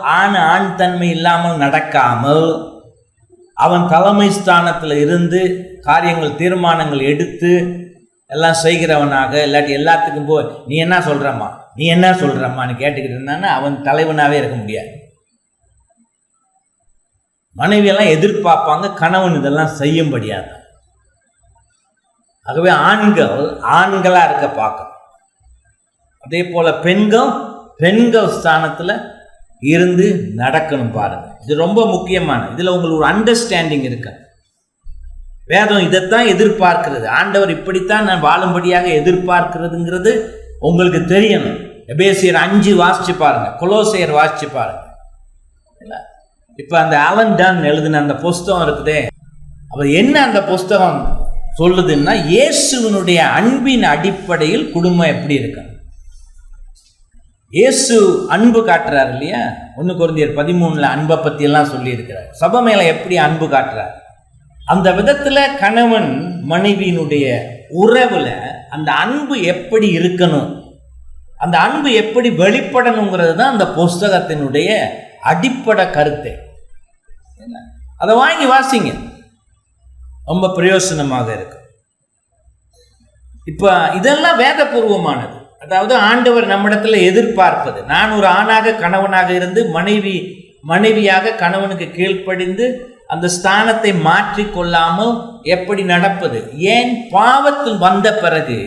ஆண் தன்மை இல்லாமல் நடக்காமல், அவன் தலைமை ஸ்தானத்தில் இருந்து காரியங்கள் தீர்மானங்கள் எடுத்து எல்லாம் செய்கிறவனாக, இல்லாட்டி எல்லாத்துக்கும் நீ என்ன சொல்கிறம்மான்னு கேட்டுக்கிட்டு இருந்தான்னா அவன் தலைவனாகவே இருக்க முடியாது. மனைவியெல்லாம் எதிர்பார்ப்பாங்க, கணவன் இதெல்லாம் செய்யும்படியாது. ஆகவே ஆண்களாக இருக்க பார்க்கணும். அதே போல் பெண்கள் ஸ்தானத்தில் இருந்து நடக்கணும். பாருங்க, இது ரொம்ப முக்கியமான. இதில் உங்களுக்கு ஒரு அண்டர்ஸ்டாண்டிங் இருக்கு. வேதம் இதைத்தான் எதிர்பார்க்கிறது. ஆண்டவர் இப்படித்தான் நான் வாழும்படியாக எதிர்பார்க்கிறதுங்கிறது உங்களுக்கு தெரியணும். எபேசியர் 5 வாசிச்சு பாருங்க, கொலோசையர் வாசிச்சு பாருங்க. இப்போ அந்த ஆலன் டன் எழுதின அந்த புஸ்தகம் இருக்குதே, அப்போ என்ன அந்த புஸ்தகம் சொல்லுதுன்னா, இயேசுவினுடைய அன்பின் அடிப்படையில் குடும்பம் எப்படி இருக்கு. இயேசு அன்பு காட்டுறாரு இல்லையா? 1 கொரிந்தியர் 13 அன்பை பற்றி எல்லாம் சொல்லி இருக்கிறார். சபை மேல எப்படி அன்பு காட்டுறார், அந்த விதத்துல கணவன் மனைவியினுடைய உறவுல அந்த அன்பு எப்படி இருக்கணும், அந்த அன்பு எப்படி வெளிப்படணுங்கிறது தான் அந்த புஸ்தகத்தினுடைய அடிப்படை கருத்தை. அதை வாங்கி வாசிங்க, ரொம்ப பிரயோசனமாக இருக்கு. இப்ப இதெல்லாம் வேதபூர்வமானது. அதாவது ஆண்டவர் நம்மிடத்துல எதிர்பார்ப்பது, நான் ஒரு ஆணாக கணவனாக இருந்து மனைவியாக கணவனுக்கு கீழ்ப்படிந்து அந்த ஸ்தானத்தை மாற்றி கொள்ளாமல் எப்படி நடப்பது. ஏன் பாவத்தில் வந்த பிறகு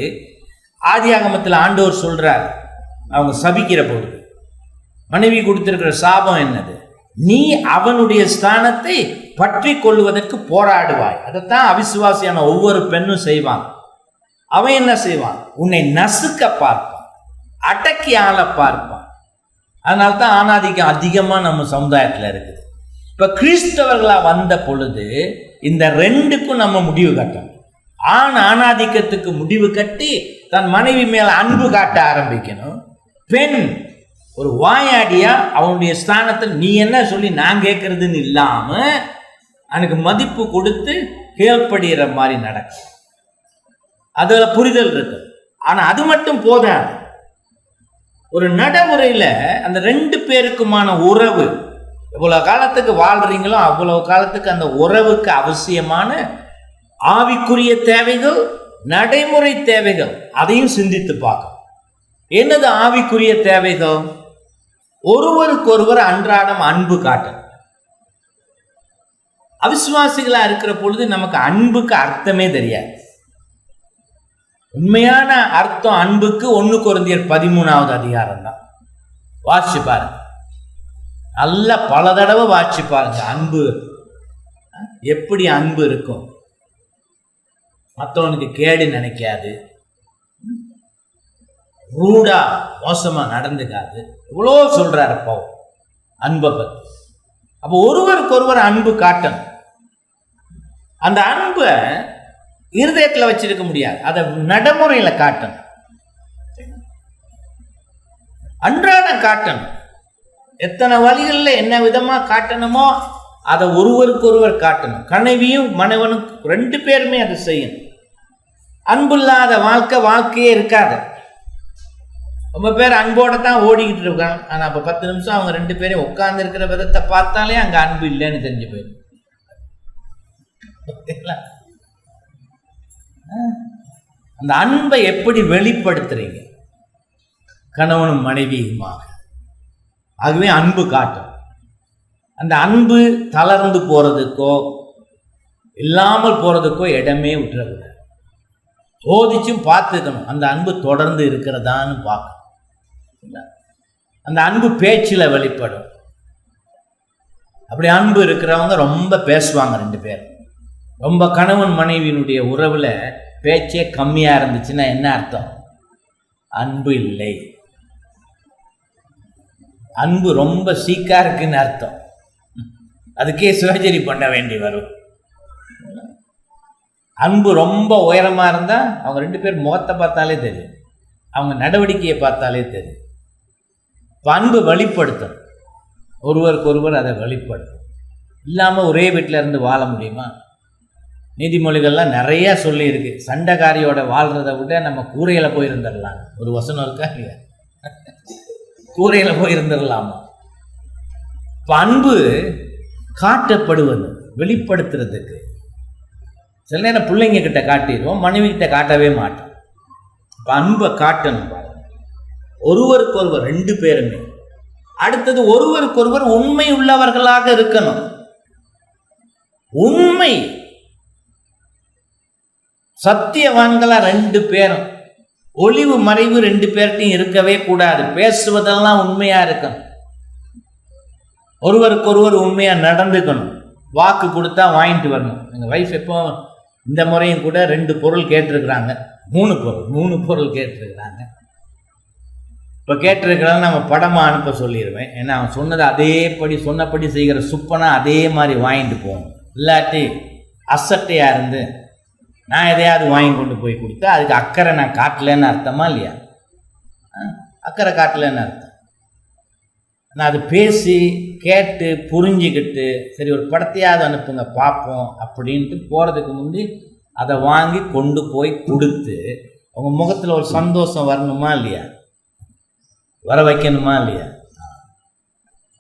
ஆதியாகமத்தில் ஆண்டவர் சொல்றார், அவங்க சபிக்கிற பொழுது மனைவி கொடுத்திருக்கிற சாபம் என்னது, நீ அவனுடைய ஸ்தானத்தை பற்றி கொள்வதற்கு போராடுவாய். அதைத்தான் அவிசுவாசியான ஒவ்வொரு பெண்ணும் செய்வான். அவன் என்ன செய்வான், உன்னை நசுக்க பார்ப்பான், அடக்கி ஆள பார்ப்பான். அதனால்தான் ஆணாதிக்கம் அதிகமாக நம்ம சமுதாயத்தில் இருக்குது. இப்போ கிறிஸ்தவர்களாக வந்த பொழுது இந்த ரெண்டுக்கும் நம்ம முடிவு கட்டணும். ஆணாதிக்கத்துக்கு முடிவு கட்டி தன் மனைவி மேல அன்பு காட்ட ஆரம்பிக்கணும். பெண் ஒரு வாயாடியா அவனுடைய ஸ்தானத்தில் நீ என்ன சொல்லி நான் கேட்கறதுன்னு இல்லாம எனக்கு மதிப்பு கொடுத்து கீழ்ப்படுகிற மாதிரி நடக்கும். அதுல புரிதல் இருக்கு. ஆனா அது மட்டும் போதாது. ஒரு நடைமுறையில அந்த 2 பேருக்குமான உறவு, எவ்வளவு காலத்துக்கு வாழ்றீங்களோ அவ்வளவு காலத்துக்கு அந்த உறவுக்கு அவசியமான ஆவிக்குரிய தேவைகள், நடைமுறை தேவைகள், அதையும் சிந்தித்து பார்க்கணும். என்னது ஆவிக்குரிய தேவைகள்? ஒருவருக்கொருவர் அன்றாடம் அன்பு காட்டணும். அவிசுவாசிகளா இருக்கிற பொழுது நமக்கு அன்புக்கு அர்த்தமே தெரியாது. உண்மையான அர்த்தம் அன்புக்கு 1 கொரிந்தியர் 13வது அதிகாரம் தான். வாசிச்சு பாருங்க, நல்ல பல தடவை வாசிச்சு பாருங்க. அன்பு எப்படி அன்பு இருக்கும், மற்றவனுக்கு கேடு நினைக்காது, ரூடா மோசமா நடந்துக்காது, இவ்வளோ சொல்றாரு பவுல் அன்பை பத்தி. அப்போ ஒருவருக்கொருவர் அன்பு காட்டணும். அந்த அன்பை இருதயத்தில் வச்சிருக்க முடியாது, அதை நடைமுறையில காட்டணும், அன்றாடம் காட்டணும். எத்தனை வழிகளில் என்ன விதமா காட்டணுமோ அதை ஒருவருக்கொருவர் காட்டணும். கனவியும் மனைவனும் 2 பேருமே அதை செய்யணும். அன்புல்லாத வாழ்க்கையே இருக்காது. ரொம்ப பேர் அன்போட தான் ஓடிக்கிட்டு இருக்காங்க. ஆனா அப்ப 10 நிமிஷம் அவங்க 2 பேரும் உட்கார்ந்து இருக்கிற விதத்தை பார்த்தாலே அங்க அன்பு இல்லைன்னு தெரிஞ்சு போயிடும். அந்த அன்பை எப்படி வெளிப்படுத்துறீங்க கணவனும் மனைவியுமாக? ஆகவே அன்பு காட்டும். அந்த அன்பு தளர்ந்து போறதுக்கோ இல்லாமல் போறதுக்கோ இடமே விட்டுறக்கூடாது. சோதிச்சும் பார்த்துக்கணும், அந்த அன்பு தொடர்ந்து இருக்கிறதான்னு பார்க்கணும். அந்த அன்பு பேச்சில் வெளிப்படும். அப்படி அன்பு இருக்கிறவங்க ரொம்ப பேசுவாங்க. 2 பேர் ரொம்ப கணவன் மனைவியினுடைய உறவுல பேச்சே கம்மியா இருந்துச்சுன்னா என்ன அர்த்தம்? அன்பு இல்லை. அன்பு ரொம்ப சீக்கா இருக்குன்னு அர்த்தம். அதுக்கே சர்ஜரி பண்ண வேண்டி வரும். அன்பு ரொம்ப உயரமா இருந்தா அவங்க 2 பேர் முகத்தை பார்த்தாலே தெரியும், அவங்க நடவடிக்கையை பார்த்தாலே தெரியும். அன்பு வெளிப்படுத்தும், ஒருவருக்கு ஒருவர் அதை வெளிப்படுத்தும். இல்லாமல் ஒரே வீட்டில் இருந்து வாழ முடியுமா? நீதிமொழிகள்லாம் நிறையா சொல்லியிருக்கு. சண்டைக்காரியோட வாழ்கிறத விட நம்ம கூரையில் போயிருந்துடலாம். ஒரு வசனம் இருக்கா இல்லையா? கூரையில் போயிருந்துடலாமா? இப்போ அன்பு காட்டப்படுவது, வெளிப்படுத்துறதுக்கு சில நேரம் பிள்ளைங்க கிட்ட காட்டிடுவோம், மனைவி கிட்ட காட்டவே மாட்டோம். இப்போ அன்பை காட்டணும் பாருங்க. ஒருவருக்கொருவர் 2 பேருமே. அடுத்தது ஒருவருக்கொருவர் உண்மை உள்ளவர்களாக இருக்கணும். உண்மை சத்தியவான்களா 2 பேரும். ஒளிவு மறைவு 2 பேர்ட்டையும் இருக்கவே கூடாது. பேசுவதெல்லாம் உண்மையா இருக்கணும். ஒருவருக்கொருவர் உண்மையா நடந்துக்கணும். வாக்கு கொடுத்தா வாங்கிட்டு வரணும். எங்கள் வைஃப் எப்போ இந்த முறையும் கூட 2 பொருள் கேட்டிருக்கிறாங்க. 3 பொருள் கேட்டிருக்கிறாங்க. இப்போ கேட்டிருக்கிறாங்க, நம்ம படமாக அனுப்ப சொல்லிடுவேன். ஏன்னா அவன் சொன்னதை அதேபடி சொன்னபடி செய்கிற சுப்பனா அதே மாதிரி வாங்கிட்டு போகணும். இல்லாட்டி அசட்டையாக இருந்து நான் எதையாவது வாங்கி கொண்டு போய் கொடுத்தா அதுக்கு அக்கறை நான் காட்டலன்னு அர்த்தமா இல்லையா? அக்கறை காட்டலன்னு அர்த்தம். நான் அது பேசி கேட்டு புரிஞ்சுக்கிட்டு சரி ஒரு படத்தையாவது அனுப்புங்க பார்ப்போம் அப்படின்ட்டு போகிறதுக்கு முந்தி அதை வாங்கி கொண்டு போய் கொடுத்து உங்கள் முகத்தில் ஒரு சந்தோஷம் வரணுமா இல்லையா? வர வைக்கணுமா இல்லையா?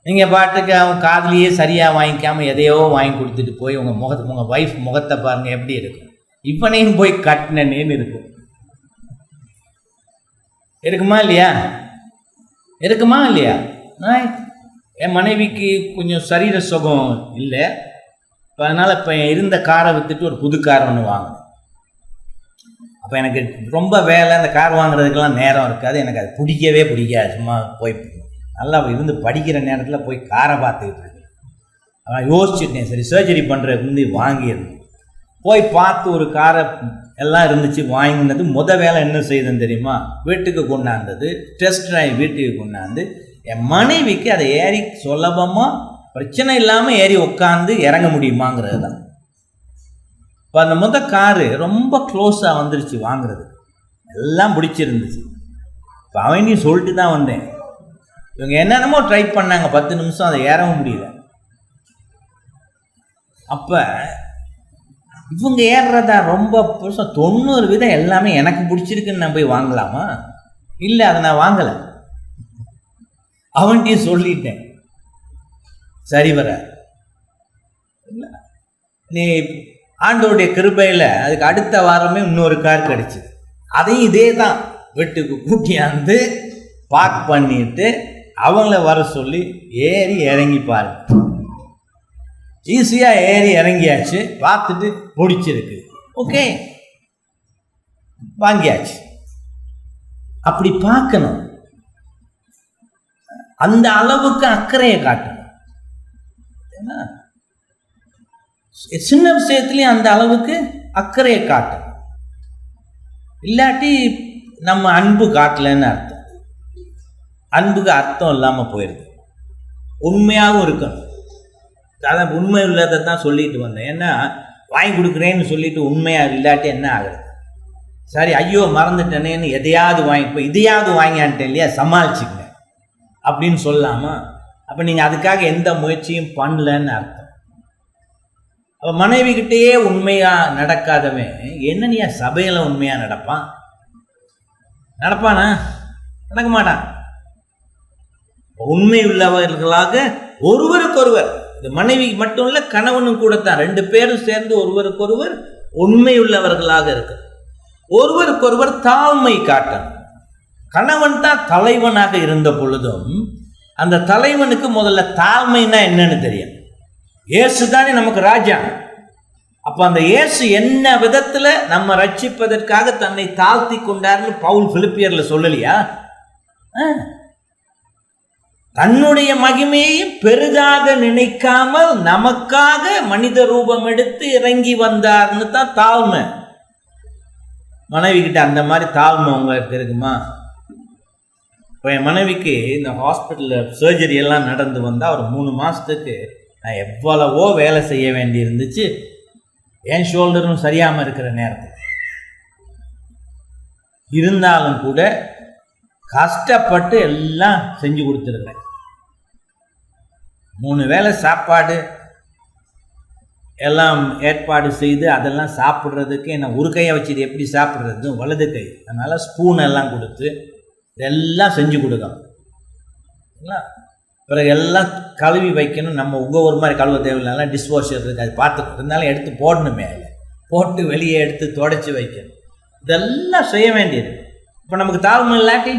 நீங்கள் பாட்டுக்கு அவன் காதுலேயே சரியாக வாங்கிக்காமல் எதையோ வாங்கி கொடுத்துட்டு போய் உங்கள் வைஃப் முகத்தை பாருங்கள் எப்படி இருக்கும். இவனையும் போய் கட்டினேன்னு இருக்கும். இருக்குமா இல்லையா? இருக்குமா இல்லையா? என் மனைவிக்கு கொஞ்சம் சரீர சுகம் இல்லை. இப்போ அதனால் இப்போ இருந்த காரை விற்றுட்டு ஒரு புது கார் ஒன்று வாங்கணும். அப்போ எனக்கு ரொம்ப வேலை, அந்த கார் வாங்குறதுக்கெல்லாம் நேரம் இருக்காது. எனக்கு அது பிடிக்காது. சும்மா போய் நல்லா இருந்து படிக்கிற நேரத்தில் போய் காரை பார்த்துக்கிட்டு இருக்கேன். நான் யோசிச்சுட்டேன், சரி சர்ஜரி பண்ணுறதுக்கு முந்தி வாங்கியிருந்தேன். போய் பார்த்து ஒரு காரை எல்லாம் இருந்துச்சு, வாங்கினது. வேலை என்ன செய்யுதுன்னு தெரியுமா? வீட்டுக்கு கொண்டாந்தது, டெஸ்ட் ட்ரைவ் வீட்டுக்கு கொண்டாந்து என் மனைவிக்கு அதை ஏறி சுலபமாக பிரச்சனை இல்லாமல் ஏறி உட்காந்து இறங்க முடியுமாங்கிறது தான். இப்போ அந்த காரு ரொம்ப க்ளோஸாக வந்துருச்சு வாங்குறது, எல்லாம் பிடிச்சிருந்துச்சு. இப்போ அவனையும் சொல்லிட்டு தான் வந்தேன். இவங்க என்னென்னமோ ட்ரை பண்ணாங்க, 10 நிமிஷம் அதை ஏறவும் முடியல. அப்போ இவங்க ஏறுறதா ரொம்ப 90% எல்லாமே எனக்கு பிடிச்சிருக்குன்னு நான் போய் வாங்கலாமா? இல்லை, அதை நான் வாங்கலை. அவன்கிட்டையும் சொல்லிட்டேன், சரி வர இல்லை. நீ ஆண்டோடைய கிருபையில் அதுக்கு அடுத்த வாரமே இன்னொரு கார் கிடச்சிது. அதையும் இதே தான் வீட்டுக்கு கூட்டியாந்து பார்க் பண்ணிட்டு அவங்கள வர சொல்லி ஏறி இறங்கி பாருங்க. ஈஸியாக ஏறி இறங்கியாச்சு, பார்த்துட்டு பிடிச்சிருக்கு, ஓகே வாங்கியாச்சு. அப்படி பார்க்கணும், அந்த அளவுக்கு அக்கறையை காட்டணும். சின்ன விஷயத்துலையும் அந்த அளவுக்கு அக்கறையை காட்டணும். இல்லாட்டி நம்ம அன்பு காட்டலன்னு அர்த்தம். அன்புக்கு அர்த்தம் இல்லாமல் போயிடுது. உண்மையாகவும் இருக்கணும். அதான் உண்மை உள்ளதை தான் சொல்லிட்டு வந்தேன். ஏன்னா வாங்கி கொடுக்குறேன்னு சொல்லிட்டு உண்மையாக இல்லாட்டி என்ன ஆகுது? சரி, ஐயோ மறந்துட்டேனேன்னு எதையாவது வாங்கி, இப்போ இதையாவது வாங்கியான்ட்டேன் இல்லையா, சமாளிச்சுக்கங்க அப்படின்னு சொல்லாமல், அப்போ நீங்கள் அதுக்காக எந்த முயற்சியும் பண்ணலன்னு அர்த்தம். அப்போ மனைவிக்கிட்டேயே உண்மையாக நடக்காதவன் என்ன நீ சபையில் உண்மையாக நடப்பானா? நடக்க மாட்டான். உண்மை உள்ளவர்களாக ஒருவருக்கொருவர், இந்த மனைவி மட்டும் இல்லை, கணவனும் கூட தான், 2 பேரும் சேர்ந்து ஒருவருக்கொருவர் உண்மை உள்ளவர்களாக இருக்கு. ஒருவருக்கொருவர் தாழ்மை காட்டணும். கணவன் தான் தலைவனாக இருந்த பொழுதும் அந்த தலைவனுக்கு முதல்ல தாழ்மைன்னா என்னன்னு தெரியும். இயேசு தானே நமக்கு ராஜா. அப்போ அந்த இயேசு என்ன விதத்தில் நம்ம ரட்சிப்பதற்காக தன்னை தாழ்த்தி கொண்டார்னு பவுல் பிலிப்பியரில் சொல்லலையா? தன்னுடைய மகிமையையும் பெரிதாக நினைக்காமல் நமக்காக மனித ரூபம் எடுத்து இறங்கி வந்தார்னு தான் தாழ்மை. மனைவி கிட்ட அந்த மாதிரி தாழ்மை உங்களுக்கு இருக்குமா? இப்போ என் மனைவிக்கு இந்த ஹாஸ்பிட்டலில் சர்ஜரி எல்லாம் நடந்து வந்தால் ஒரு 3 மாதத்துக்கு நான் எவ்வளவோ வேலை செய்ய வேண்டி இருந்துச்சு. என் ஷோல்டரும் சரியாமல் இருக்கிற நேரத்தில் இருந்தாலும் கூட கஷ்டப்பட்டு எல்லாம் செஞ்சு கொடுத்துருக்கேன். 3 வேளை சாப்பாடு, எல்லாம் ஏற்பாடு செய்து அதெல்லாம் சாப்பிட்றதுக்கு என்ன ஒரு கையை வச்சுட்டு எப்படி சாப்பிட்றது, வலது கை. அதனால் ஸ்பூன் எல்லாம் கொடுத்து இதெல்லாம் செஞ்சு கொடுக்கணும். பிறகு எல்லாம் கழுவி வைக்கணும். நம்ம உங்கள் ஒரு மாதிரி கழுவ தேவையில்லை, டிஷ்வாஷர் இருக்குது, அது பார்த்துக்கணும். இருந்தாலும் எடுத்து போடணுமே, அதில் போட்டு வெளியே எடுத்து தொடச்சி வைக்கணும். இதெல்லாம் செய்ய வேண்டியது. இப்போ நமக்கு தாழ்மை இல்லாட்டி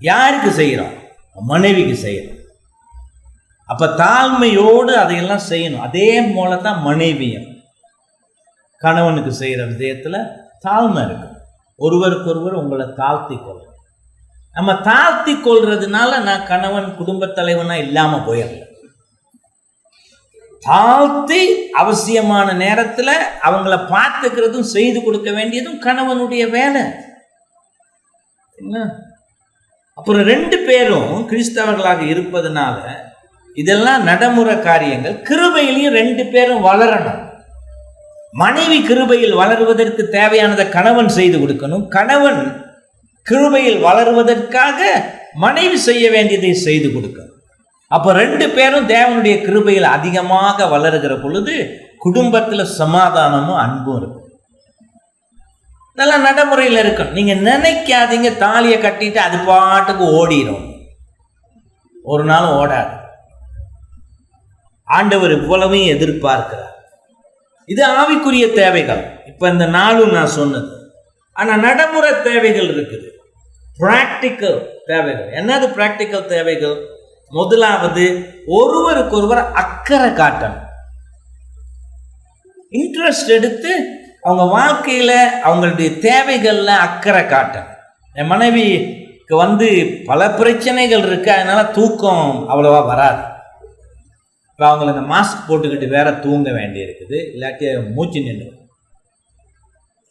யாருக்கு செய்கிறோம்? மனைவிக்கு செய்கிறோம். அப்போ தாழ்மையோடு அதையெல்லாம் செய்யணும். அதே போல தான் மனைவியும் கணவனுக்கு செய்கிற விஷயத்தில் தாழ்மை இருக்கும். ஒருவருக்கொருவர் உங்களை தாழ்த்தி கொள்ளும். நம்ம தாழ்த்தி கொள்றதுனால நான் கணவன் குடும்பத் தலைவனா இல்லாமல் போயிடல. தாழ்த்தி அவசியமான நேரத்தில் அவங்கள பார்த்துக்கிறதும் செய்து கொடுக்க வேண்டியதும் கணவனுடைய வேலை. அப்புறம் 2 பேரும் கிறிஸ்தவர்களாக இருப்பதனால இதெல்லாம் நடைமுறை காரியங்கள். கிருபையிலையும் 2 பேரும் வளரணும். மனைவி கிருபையில் வளருவதற்கு தேவையானதை கணவன் செய்து கொடுக்கணும். கணவன் கிருபையில் வளருவதற்காக மனைவி செய்ய வேண்டியதை செய்து கொடுக்கணும். அப்போ 2 பேரும் தேவனுடைய கிருபையில் அதிகமாக வளருகிற பொழுது குடும்பத்தில் சமாதானமும் அன்பும் இருக்கும். இதெல்லாம் நடைமுறையில் இருக்கணும். நீங்கள் நினைக்காதீங்க தாலியை கட்டிட்டு அது பாட்டுக்கு ஓடிடும். ஒரு நாளும் ஓடாது. ஆண்டவர் இவ்வளவையும் எதிர்பார்க்கிறார். இது ஆவிக்குரிய தேவைகள். இப்போ இந்த நாளும் நான் சொன்னது. ஆனால் நடைமுறை தேவைகள் இருக்குது, பிராக்டிக்கல் தேவைகள். என்னது பிராக்டிக்கல் தேவைகள்? முதலாவது, ஒருவருக்கொருவர் அக்கறை காட்டணும். இன்ட்ரெஸ்ட் எடுத்து அவங்க வாழ்க்கையில் அவங்களுடைய தேவைகளில் அக்கறை காட்டணும். என் மனைவிக்கு பல பிரச்சனைகள் இருக்கு, அதனால தூக்கம் அவ்வளவா வராது. இப்போ அவங்கள இந்த மாஸ்க் போட்டுக்கிட்டு வேற தூங்க வேண்டி இருக்குது, இல்லாட்டி மூச்சு நின்று.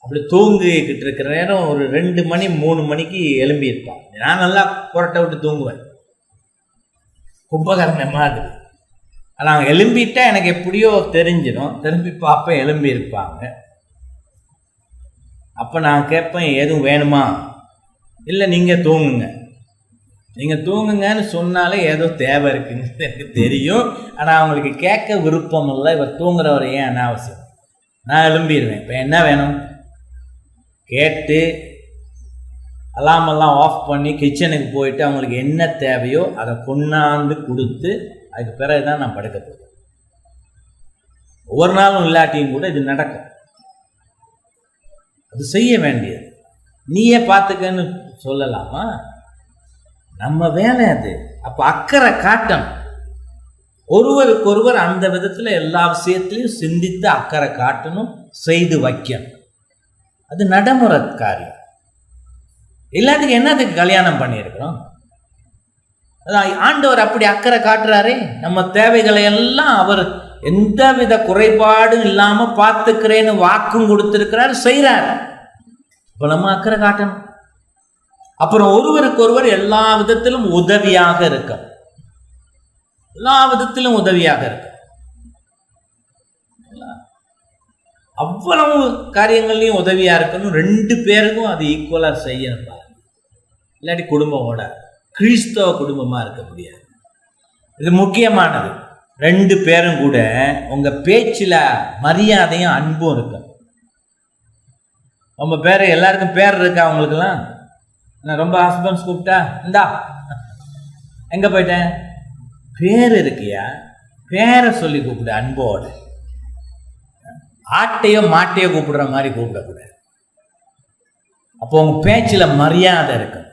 அப்படி தூங்கிக்கிட்டு இருக்கிற நேரம் ஒரு 2 மணி 3 மணிக்கு எழும்பி இருப்பான். நான் நல்லா புரட்டை விட்டு தூங்குவேன், கும்பகரண மாதிரி. ஆனால் அவங்க எழும்பிட்டா எனக்கு எப்படியோ தெரிஞ்சிடும். திரும்பி பார்ப்பேன், எழும்பி இருப்பாங்க. அப்போ நான் கேட்பேன், எதுவும் வேணுமா? இல்லை, நீங்கள் தூங்குங்க. நீங்கள் தூங்குங்கன்னு சொன்னாலே ஏதோ தேவை இருக்குன்னு எனக்கு தெரியும். ஆனால் அவங்களுக்கு கேட்க விருப்பம் இல்லை. இவர் தூங்குறவர் ஏன் அனாவசியம்? நான் எழும்பிடுவேன். இப்போ என்ன வேணும் கேட்டு அலாமெல்லாம் ஆஃப் பண்ணி கிச்சனுக்கு போயிட்டு அவங்களுக்கு என்ன தேவையோ அதை கொண்டாந்து கொடுத்து அதுக்கு பிறகு தான் நான் படுக்க போகிறேன். ஒவ்வொரு நாளும் இல்லாட்டியும் கூட இது நடக்கும். அது செய்ய வேண்டியது. நீயே பார்த்துக்கன்னு சொல்லலாமா? நம்ம வேலை அது. அப்போ அக்கறை காட்டணும். ஒருவருக்கொருவர் அந்த விதத்தில் எல்லா விஷயத்திலையும் சிந்தித்து அக்கறை காட்டணும், செய்து வைக்கணும். அது நடைமுறை காரியம். எல்லாத்துக்கும் என்னத்துக்கு கல்யாணம் பண்ணியிருக்கிறோம்? அதான் ஆண்டவர் அப்படி அக்கறை காட்டுறாரே. நம்ம தேவைகளை எல்லாம் அவர் எந்தவித குறைபாடும் இல்லாமல் பார்த்துக்கிறேன்னு வாக்கும் கொடுத்துருக்கிறார், செய்கிறார். இப்போ நம்ம அக்கறை காட்டணும். அப்புறம் ஒருவருக்கொருவர் எல்லா விதத்திலும் உதவியாக இருக்க, எல்லா விதத்திலும் உதவியாக இருக்க. அவ்வளவு காரியங்கள்லையும் உதவியாக இருக்கணும். 2 பேருக்கும் அது ஈக்குவலாக செய்யணும். இல்லாட்டி குடும்பம் ஓட கிறிஸ்தவ குடும்பமாக இருக்க முடியாது. இது முக்கியமானது. 2 பேரும் கூட உங்கள் பேச்சில் மரியாதையும் அன்பும் இருக்கும். உங்கள் பேர் எல்லாருக்கும் பேர் இருக்கா? அவங்களுக்கெல்லாம் நான் ரொம்ப ஹஸ்பண்ட்ஸ் கூப்பிட்டா இந்தா எங்கே போயிட்டேன், பேர் இருக்கியா? பேரை சொல்லி கூப்பிடு அன்போடு. ஆட்டையோ மாட்டையோ கூப்பிடுற மாதிரி கூப்பிடக்கூடாது. அப்போ உங்கள் பேச்சில் மரியாதை இருக்கும்.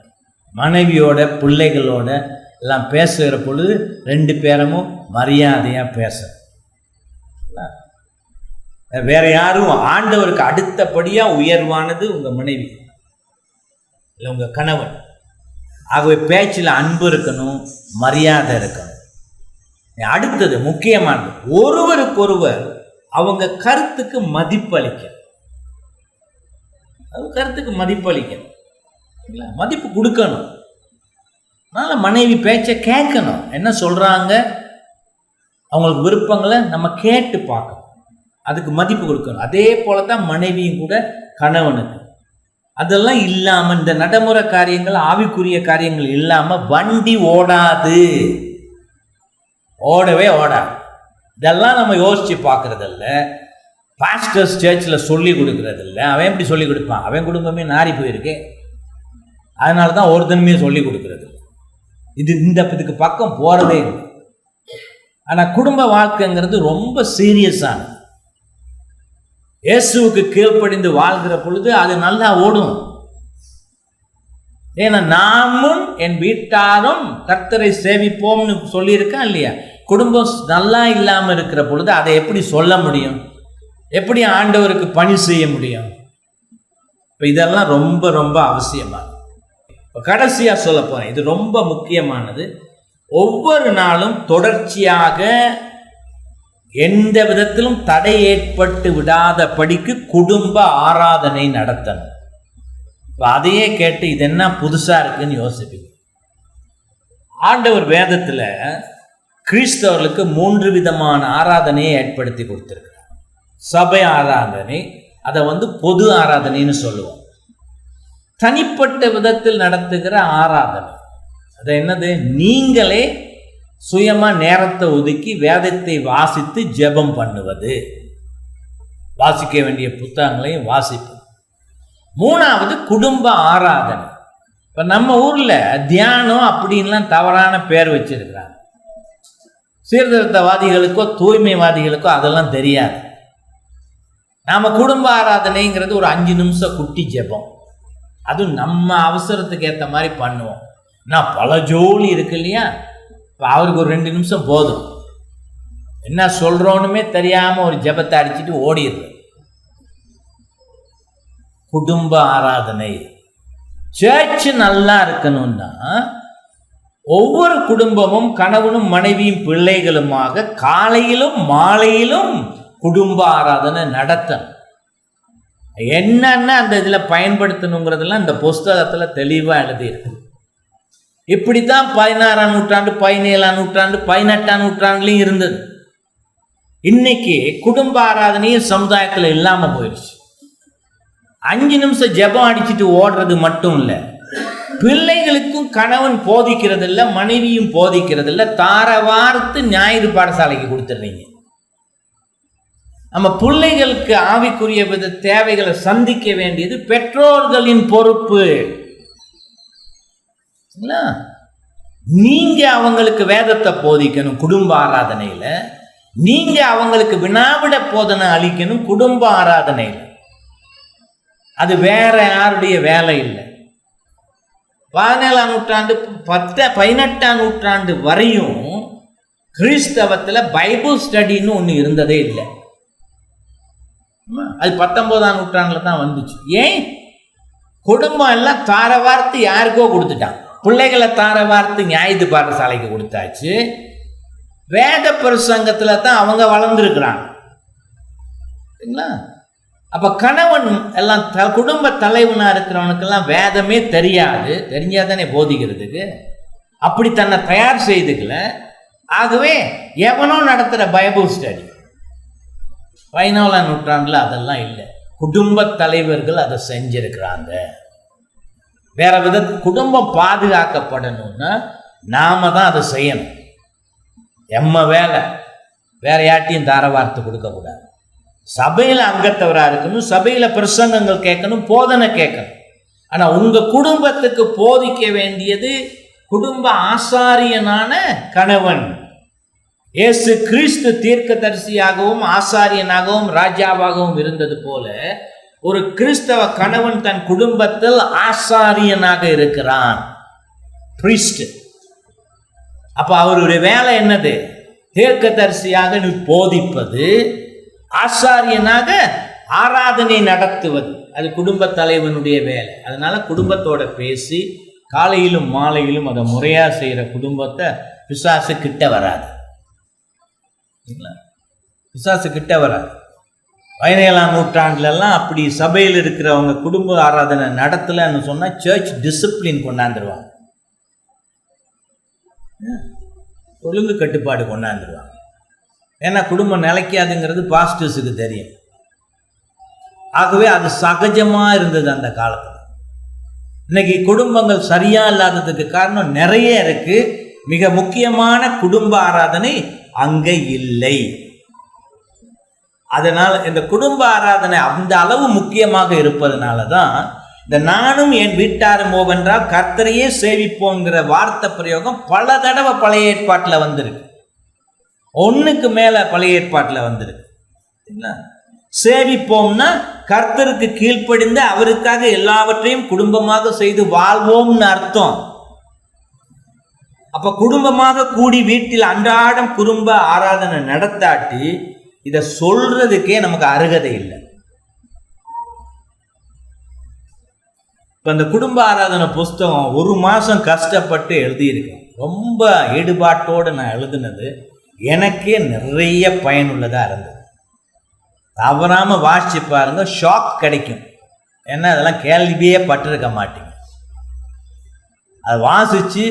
மனைவியோட பிள்ளைகளோட எல்லாம் பேசுகிற பொழுது 2 பேரும் மரியாதையாக பேசணும். வேற யாரும் ஆண்டவருக்கு அடுத்தபடியாக உயர்வானது உங்கள் மனைவி இல்லை உங்கள் கணவன். ஆகவே பேச்சில் அன்பு இருக்கணும், மரியாதை இருக்கணும். அடுத்தது முக்கியமானது, ஒருவருக்கொருவர் அவங்க கருத்துக்கு மதிப்பளிக்க. கருத்துக்கு மதிப்பளிக்க, மதிப்பு கொடுக்கணும். அதனால மனைவி பேச்சை கேட்கணும். என்ன சொல்றாங்க, அவங்களுக்கு விருப்பங்களை நம்ம கேட்டு பார்க்கணும், அதுக்கு மதிப்பு கொடுக்கணும். அதே போலதான் மனைவியும் கூட கணவனுக்கு. அதெல்லாம் இல்லாம இந்த நடைமுறை காரியங்கள், ஆவிக்குரிய காரியங்கள் இல்லாம வண்டி ஓடாது, ஓடவே ஓடாது. இதெல்லாம் நம்ம யோசித்து பார்க்குறதில்ல. பாஸ்டர்ஸ் சர்ச்சில் சொல்லி கொடுக்குறதில்ல. அவன் எப்படி சொல்லி கொடுப்பான்? அவன் குடும்பமே நாரி போயிருக்கு. அதனால தான் ஒருத்தனுமே சொல்லி கொடுக்குறது இதுக்கு பக்கம் போகிறதே இல்லை. ஆனால் குடும்ப வாழ்க்கைங்கிறது ரொம்ப சீரியஸானது. இயேசுவுக்கு கீழ்ப்படிந்து வாழ்கிற பொழுது அது நல்லா ஓடும். ஏன்னா நாமும் என் வீட்டாரும் கர்த்தரை சேவிப்போம்னு சொல்லியிருக்கா இல்லையா? குடும்பம் நல்லா இல்லாமல் இருக்கிற பொழுது அதை எப்படி சொல்ல முடியும்? எப்படி ஆண்டவருக்கு பணி செய்ய முடியும்? இப்போ இதெல்லாம் ரொம்ப ரொம்ப அவசியமானது. இப்போ கடைசியாக சொல்ல போகிறேன், இது ரொம்ப முக்கியமானது. ஒவ்வொரு நாளும் தொடர்ச்சியாக எந்த விதத்திலும் தடை ஏற்பட்டு விடாத படிக்கு குடும்ப ஆராதனை நடத்தணும். இப்போ அதையே கேட்டு இது என்ன புதுசாக இருக்குன்னு யோசிப்பீங்க. ஆண்டவர் வேதத்தில் கிறிஸ்தவர்களுக்கு 3 விதமான ஆராதனையை ஏற்படுத்தி கொடுத்துருக்கிறார். சபை ஆராதனை, அதை பொது ஆராதனைன்னு சொல்லுவோம். தனிப்பட்ட விதத்தில் நடத்துகிற ஆராதனை, அது என்னது? நீங்களே சுயமாக நேரத்தை ஒதுக்கி வேதத்தை வாசித்து ஜெபம் பண்ணுவது, வாசிக்க வேண்டிய புத்தகங்களையும் வாசிப்பது. 3வது குடும்ப ஆராதனை. இப்போ நம்ம ஊரில் தியானம் அப்படின்லாம் தவறான பேர் வச்சிருக்கிறாங்க. சீர்திருத்தவாதிகளுக்கோ தூய்மைவாதிகளுக்கோ அதெல்லாம் தெரியாது. நாம் குடும்ப ஆராதனைங்கிறது ஒரு 5 நிமிஷம் குட்டி ஜெபம், அதுவும் நம்ம அவசரத்துக்கு ஏற்ற மாதிரி பண்ணுவோம். நான் பல ஜோலி இருக்கு இல்லையா, இப்போ அவருக்கு ஒரு 2 நிமிஷம் போதும். என்ன சொல்கிறோன்னுமே தெரியாமல் ஒரு ஜெபத்தை அடிச்சுட்டு ஓடிடுது. குடும்ப ஆராதனை. சர்ச் நல்லா இருக்கணும்னா ஒவ்வொரு குடும்பமும் கணவனும் மனைவியும் பிள்ளைகளுமாக காலையிலும் மாலையிலும் குடும்ப ஆராதனை நடத்தணும். என்னென்ன அந்த இதில் பயன்படுத்தணுங்கிறதெல்லாம் இந்த புஸ்தகத்தில் தெளிவாக எழுதியிருக்கு. இப்படி தான் 16ஆம் நூற்றாண்டு, 17ஆம் நூற்றாண்டு, 18ஆம் நூற்றாண்டுலையும் இருந்தது. இன்னைக்கு குடும்ப ஆராதனையும் சமுதாயத்தில் இல்லாமல் போயிடுச்சு. 5 நிமிஷம் ஜெபம் அடிச்சுட்டு ஓடுறது மட்டும் இல்லை, பிள்ளைகளுக்கும் கணவன் போதிக்கிறது இல்லை, மனைவியும் போதிக்கிறது இல்லை. தார வார்த்து ஞாயிறு பாடசாலைக்கு கொடுத்துட்றீங்க. நம்ம பிள்ளைகளுக்கு ஆவிக்குரிய வித தேவைகளை சந்திக்க வேண்டியது பெற்றோர்களின் பொறுப்பு. நீங்க அவங்களுக்கு வேதத்தை போதிக்கணும் குடும்ப ஆராதனையில, நீங்க அவங்களுக்கு வினாவிட போதனை அளிக்கணும் குடும்ப ஆராதனையில். அது வேற யாருடைய வேலை இல்லை. 17ஆம் நூற்றாண்டு 18ஆம் நூற்றாண்டு வரையும் கிறிஸ்தவத்தில் பைபிள் ஸ்டடின்னு ஒன்று இருந்ததே இல்லை. அது 19ஆம் நூற்றாண்டில் தான் வந்துச்சு. ஏன்? குடும்பம் எல்லாம் தார வார்த்து யாருக்கோ கொடுத்துட்டான். பிள்ளைகளை தார வார்த்து ஞாயிறு பாடசாலைக்கு கொடுத்தாச்சு. வேத பிரசங்கத்தில் தான் அவங்க வளர்ந்துருக்குறாங்க. சரிங்களா? அப்போ கணவன் எல்லாம் குடும்ப தலைவனாக இருக்கிறவனுக்கெல்லாம் வேதமே தெரியாது, தெரிஞ்சாதானே போதிக்கிறதுக்கு. அப்படி தன்னை தயார் செய்துக்கல. ஆகவே எவனோ நடத்துகிற பைபிள் ஸ்டடி. 14ஆம் நூற்றாண்டில் அதெல்லாம் இல்லை. குடும்ப தலைவர்கள் அதை செஞ்சிருக்கிறாங்க. வேற விதத்துக்கு குடும்பம் பாதுகாக்கப்படணும்னா நாம தான் அதை செய்யணும். எம்ம வேலை. வேற யார்ட்டையும் தார வார்த்தை கொடுக்கக்கூடாது. சபையில் அங்கத்தவராக இருக்கணும், சபையில் பிரசங்கங்கள் கேட்கணும், போதனை கேட்கணும். ஆனால் உங்கள் குடும்பத்துக்கு போதிக்க வேண்டியது குடும்ப ஆசாரியனான கணவன். இயேசு கிறிஸ்து தீர்க்கதரிசியாகவும் ஆசாரியனாகவும் ராஜாவாகவும் இருந்தது போல ஒரு கிறிஸ்தவ கணவன் தன் குடும்பத்தில் ஆசாரியனாக இருக்கிறான், பிரிஸ்ட். அப்போ அவருடைய வேலை என்னது? தீர்க்கதரிசியாக நீ போதிப்பது, ஆசாரியனாக ஆராதனை நடத்துவது. அது குடும்ப தலைவனுடைய வேலை. அதனால குடும்பத்தோட பேசி காலையிலும் மாலையிலும் அதை முறையா செய்கிற குடும்பத்தை பிசாசு கிட்ட வராது. பிசாசு கிட்ட வராது. 17ஆம் நூற்றாண்டுலலாம் அப்படி சபையில் இருக்கிறவங்க குடும்ப ஆராதனை நடத்தலைன்னு சொன்னால் சர்ச் டிசிப்ளின் கொண்டாந்துருவாங்க, ஒழுங்கு கட்டுப்பாடு கொண்டாந்துருவாங்க. ஏன்னா குடும்பம் நிலைக்காதுங்கிறது பாஸ்டர்ஸுக்கு தெரியும். ஆகவே அது சகஜமாக இருந்தது அந்த காலத்தில். இன்னைக்கு குடும்பங்கள் சரியா இல்லாததுக்கு காரணம் நிறைய இருக்கு. மிக முக்கியமான குடும்ப ஆராதனை அங்கே இல்லை. அதனால் இந்த குடும்ப ஆராதனை அந்த அளவு முக்கியமாக இருப்பதனால தான் இந்த நானும் என் வீட்டாரும் ஓவென்றால் கர்த்தரையே சேவிப்போங்கிற வார்த்தை பிரயோகம் பல தடவை பழைய ஏற்பாட்டில் வந்திருக்கு. ஒன்றுக்கு மேலே பழைய ஏற்பாட்டில் வந்திருக்கு. சேவிப்போம்னா கர்த்தருக்கு கீழ்ப்படிந்து அவருக்காக எல்லாவற்றையும் குடும்பமாக செய்து வாழ்வோம்னு அர்த்தம். அப்ப குடும்பமாக கூடி வீட்டில் அன்றாடம் குடும்ப ஆராதனை நடத்தாட்டி இதை சொல்றதுக்கே நமக்கு அருகதை இல்லை. இப்ப இந்த குடும்ப ஆராதனை புஸ்தகம் 1 மாசம் கஷ்டப்பட்டு எழுதியிருக்கேன். ரொம்ப ஈடுபாட்டோடு நான் எழுதுனது எனக்கே நிறைய பயனுள்ளதா இருந்தது. தவறாம வாசிச்சு பாருங்க, ஷாக் கிடைக்கும். ஏன்னா அதெல்லாம் கேள்வியே பட்டிருக்க மாட்டீங்க. அதை வாசிச்சு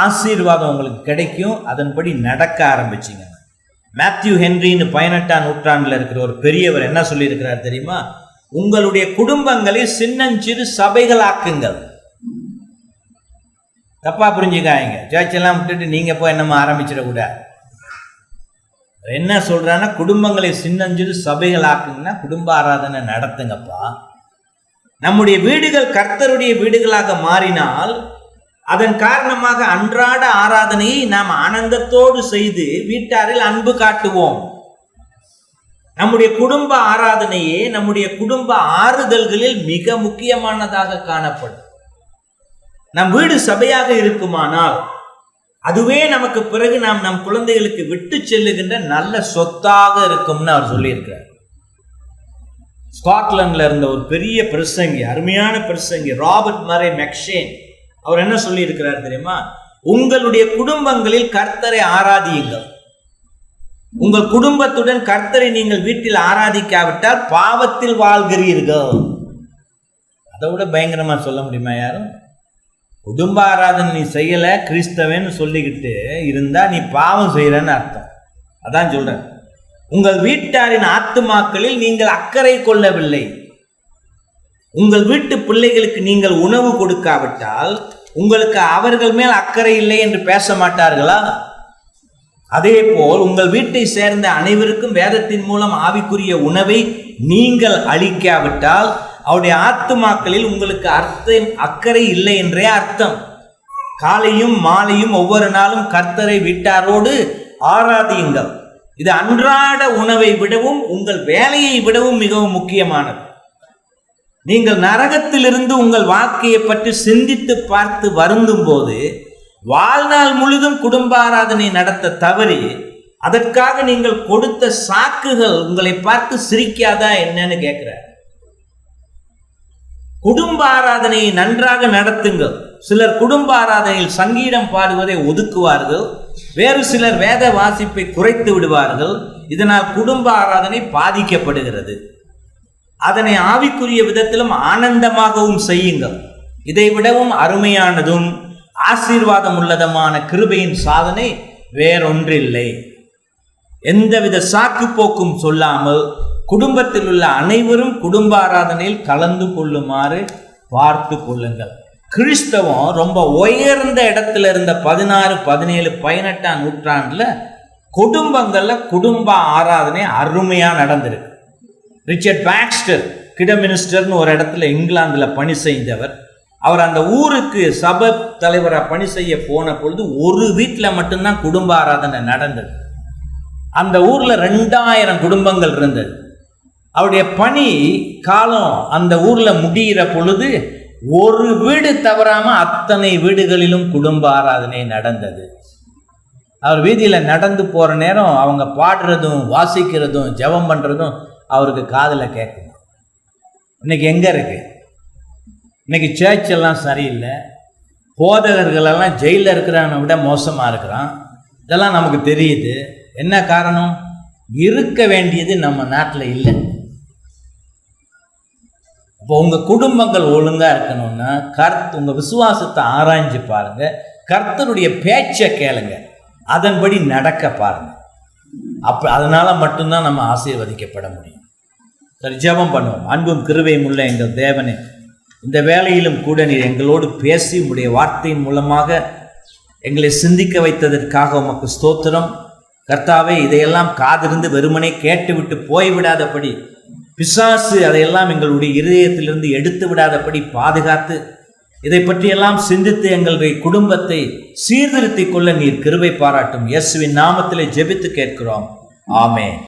ஆசீர்வாதம் உங்களுக்கு கிடைக்கும். அதன்படி நடக்க ஆரம்பிச்சிங்க. மேத்யூ ஹென்ரின்னு 18ஆம் நூற்றாண்டில் இருக்கிற ஒரு பெரியவர் என்ன சொல்லியிருக்கிறார் தெரியுமா? உங்களுடைய குடும்பங்களை சின்னஞ்சிறு சபைகளாக்குங்கள். தப்பா புரிஞ்சுக்காங்க. சர்ச்செல்லாம் விட்டுட்டு நீங்க போய் என்னமோ ஆரம்பிச்சிடக்கூடாது. என்ன சொல்றான்னா, குடும்பங்களை சின்னஞ்சிறு சபைகளாக்குங்கன்னா குடும்ப ஆராதனை நடத்துங்கப்பா. நம்முடைய வீடுகள் கர்த்தருடைய வீடுகளாக மாறினால் அதன் காரணமாக அன்றாட ஆராதனையை நாம் ஆனந்தத்தோடு செய்து வீட்டாரில் அன்பு காட்டுவோம். நம்முடைய குடும்ப ஆராதனையே நம்முடைய குடும்ப ஆறுதல்களில் மிக முக்கியமானதாக காணப்படும். நம் வீடு சபையாக இருக்குமானால் அதுவே நமக்கு பிறகு நாம் நம் குழந்தைகளுக்கு விட்டு செல்லுகின்ற நல்ல சொத்தாக இருக்கும்னு அவர் சொல்லியிருக்கிறார். ஸ்காட்லாண்டில் இருந்த ஒரு பெரிய பிரசங்கி, அருமையான பிரசங்கி ராபர்ட் மரே மெக்ஷேன், அவர் என்ன சொல்லி இருக்கிறார் தெரியுமா? உங்களுடைய குடும்பங்களில் கர்த்தரை ஆராதியுங்கள். உங்கள் குடும்பத்துடன் கர்த்தரை நீங்கள் வீட்டில் ஆராதிக்காவிட்டால் பாவத்தில் வாழ்கிறீர்கள். அதை விட பயங்கரமா சொல்ல முடியுமா யாரும்? குடும்ப ஆராதனை நீ செய்யல, கிறிஸ்தவன்னு சொல்லிக்கிட்டு இருந்தா நீ பாவம் செய்யறன்னு அர்த்தம். அதான் சொல்றேன். உங்கள் வீட்டாரின் ஆத்துமாக்களில் நீங்கள் அக்கறை கொள்ளவில்லை. உங்கள் வீட்டு பிள்ளைகளுக்கு நீங்கள் உணவு கொடுக்காவிட்டால் உங்களுக்கு அவர்கள் மேல் அக்கறை இல்லை என்று பேச மாட்டார்களா? அதே போல் உங்கள் வீட்டை சேர்ந்த அனைவருக்கும் வேதத்தின் மூலம் ஆவிக்குரிய உணவை நீங்கள் அளிக்காவிட்டால் அவருடைய ஆத்துமாக்களில் உங்களுக்கு அக்கறை இல்லை என்றே அர்த்தம். காலையும் மாலையும் ஒவ்வொரு நாளும் கர்த்தரை வீட்டாரோடு ஆராதியுங்கள். இது அன்றாட உணவை விடவும் உங்கள் வேலையை விடவும் மிகவும் முக்கியமானது. நீங்கள் நரகத்திலிருந்து உங்கள் வாழ்க்கையை பற்றி சிந்தித்து பார்த்து வருந்தும் போது வாழ்நாள் முழுதும் குடும்ப ஆராதனை நடத்த தவறி அதற்காக நீங்கள் கொடுத்த சாக்குகள் உங்களை பார்த்து சிரிக்காதா என்னன்னு கேட்கிறார். குடும்ப ஆராதனையை நன்றாக நடத்துங்கள். சிலர் குடும்ப ஆராதனையில் சங்கீதம் பாடுவதை ஒதுக்குவார்கள். வேறு சிலர் வேத வாசிப்பை குறைத்து விடுவார்கள். இதனால் குடும்ப ஆராதனை பாதிக்கப்படுகிறது. அதனை ஆவிக்குரிய விதத்திலும் ஆனந்தமாகவும் செய்யுங்கள். இதை விடவும் அருமையானதும் ஆசீர்வாதம் உள்ளதுமான கிருபையின் சாதனை வேறொன்றில்லை. எந்தவித சாக்கு போக்கும் சொல்லாமல் குடும்பத்தில் உள்ள அனைவரும் குடும்ப ஆராதனையில் கலந்து கொள்ளுமாறு பார்த்து கொள்ளுங்கள். கிறிஸ்தவம் ரொம்ப உயர்ந்த இடத்துல இருந்த 16, 17, 18ஆம் நூற்றாண்டுல குடும்பங்கள்ல குடும்ப ஆராதனை அருமையா நடந்திருக்கு. ரிச்சர்ட் பாக்ஸ்டர் கிடமினிஸ்டர்னு ஒரு இடத்துல இங்கிலாந்துல பணி செய்தவர். அவர் அந்த ஊருக்கு சபை தலைவராக பணி செய்ய போன பொழுது ஒரு வீட்டில் மட்டும்தான் குடும்ப ஆராதனை நடந்தது. அந்த ஊர்ல 2000 குடும்பங்கள் இருந்தது. அவருடைய பணி காலம் அந்த ஊர்ல முடிகிற பொழுது ஒரு வீடு தவறாம அத்தனை வீடுகளிலும் குடும்ப ஆராதனை நடந்தது. அவர் வீதியில நடந்து போற நேரம் அவங்க பாடுறதும் வாசிக்கிறதும் ஜெபம் பண்றதும் அவருக்கு காதுல கேட்கும். இன்னைக்கு எங்க இருக்கு? இன்னைக்கு சர்ச் எல்லாம் சரியில்லை. போதகர்கள் எல்லாம் ஜெயிலில் இருக்கிறவனை விட மோசமா இருக்கிறான். இதெல்லாம் நமக்கு தெரியுது. என்ன காரணம்? இருக்க வேண்டியது நம்ம நாட்டில் இல்லை. இப்போ உங்க குடும்பங்கள் ஒழுங்கா இருக்கணும்னா உங்க விசுவாசத்தை ஆராய்ஞ்சு பாருங்க. கர்த்தருடைய பேச்சை கேளுங்க. அதன்படி நடக்க பாருங்க. அதனால மட்டும்தான் நம்ம ஆசீர்வதிக்கப்பட முடியும். சரி, ஜெபம் பண்ணுவோம். அன்பும் கிருபையும் உள்ள எங்கள் தேவனே, இந்த வேளையிலும் கூட நீர் எங்களோடு பேசி உம்முடைய வார்த்தையின் மூலமாக எங்களை சிந்திக்க வைத்ததற்காக உமக்கு ஸ்தோத்திரம். கர்த்தாவே, இதையெல்லாம் காதிருந்து வெறுமனே கேட்டுவிட்டு போய்விடாதபடி, பிசாசு அதையெல்லாம் எங்களுடைய இருதயத்திலிருந்து எடுத்து விடாதபடி பாதுகாத்து, இதை பற்றியெல்லாம் சிந்தித்து எங்களுடைய குடும்பத்தை சீர்திருத்திக் கொள்ள நீர் கிருபை பாராட்டும். இயேசுவின் நாமத்திலே ஜெபித்து கேட்கிறோம். ஆமென்.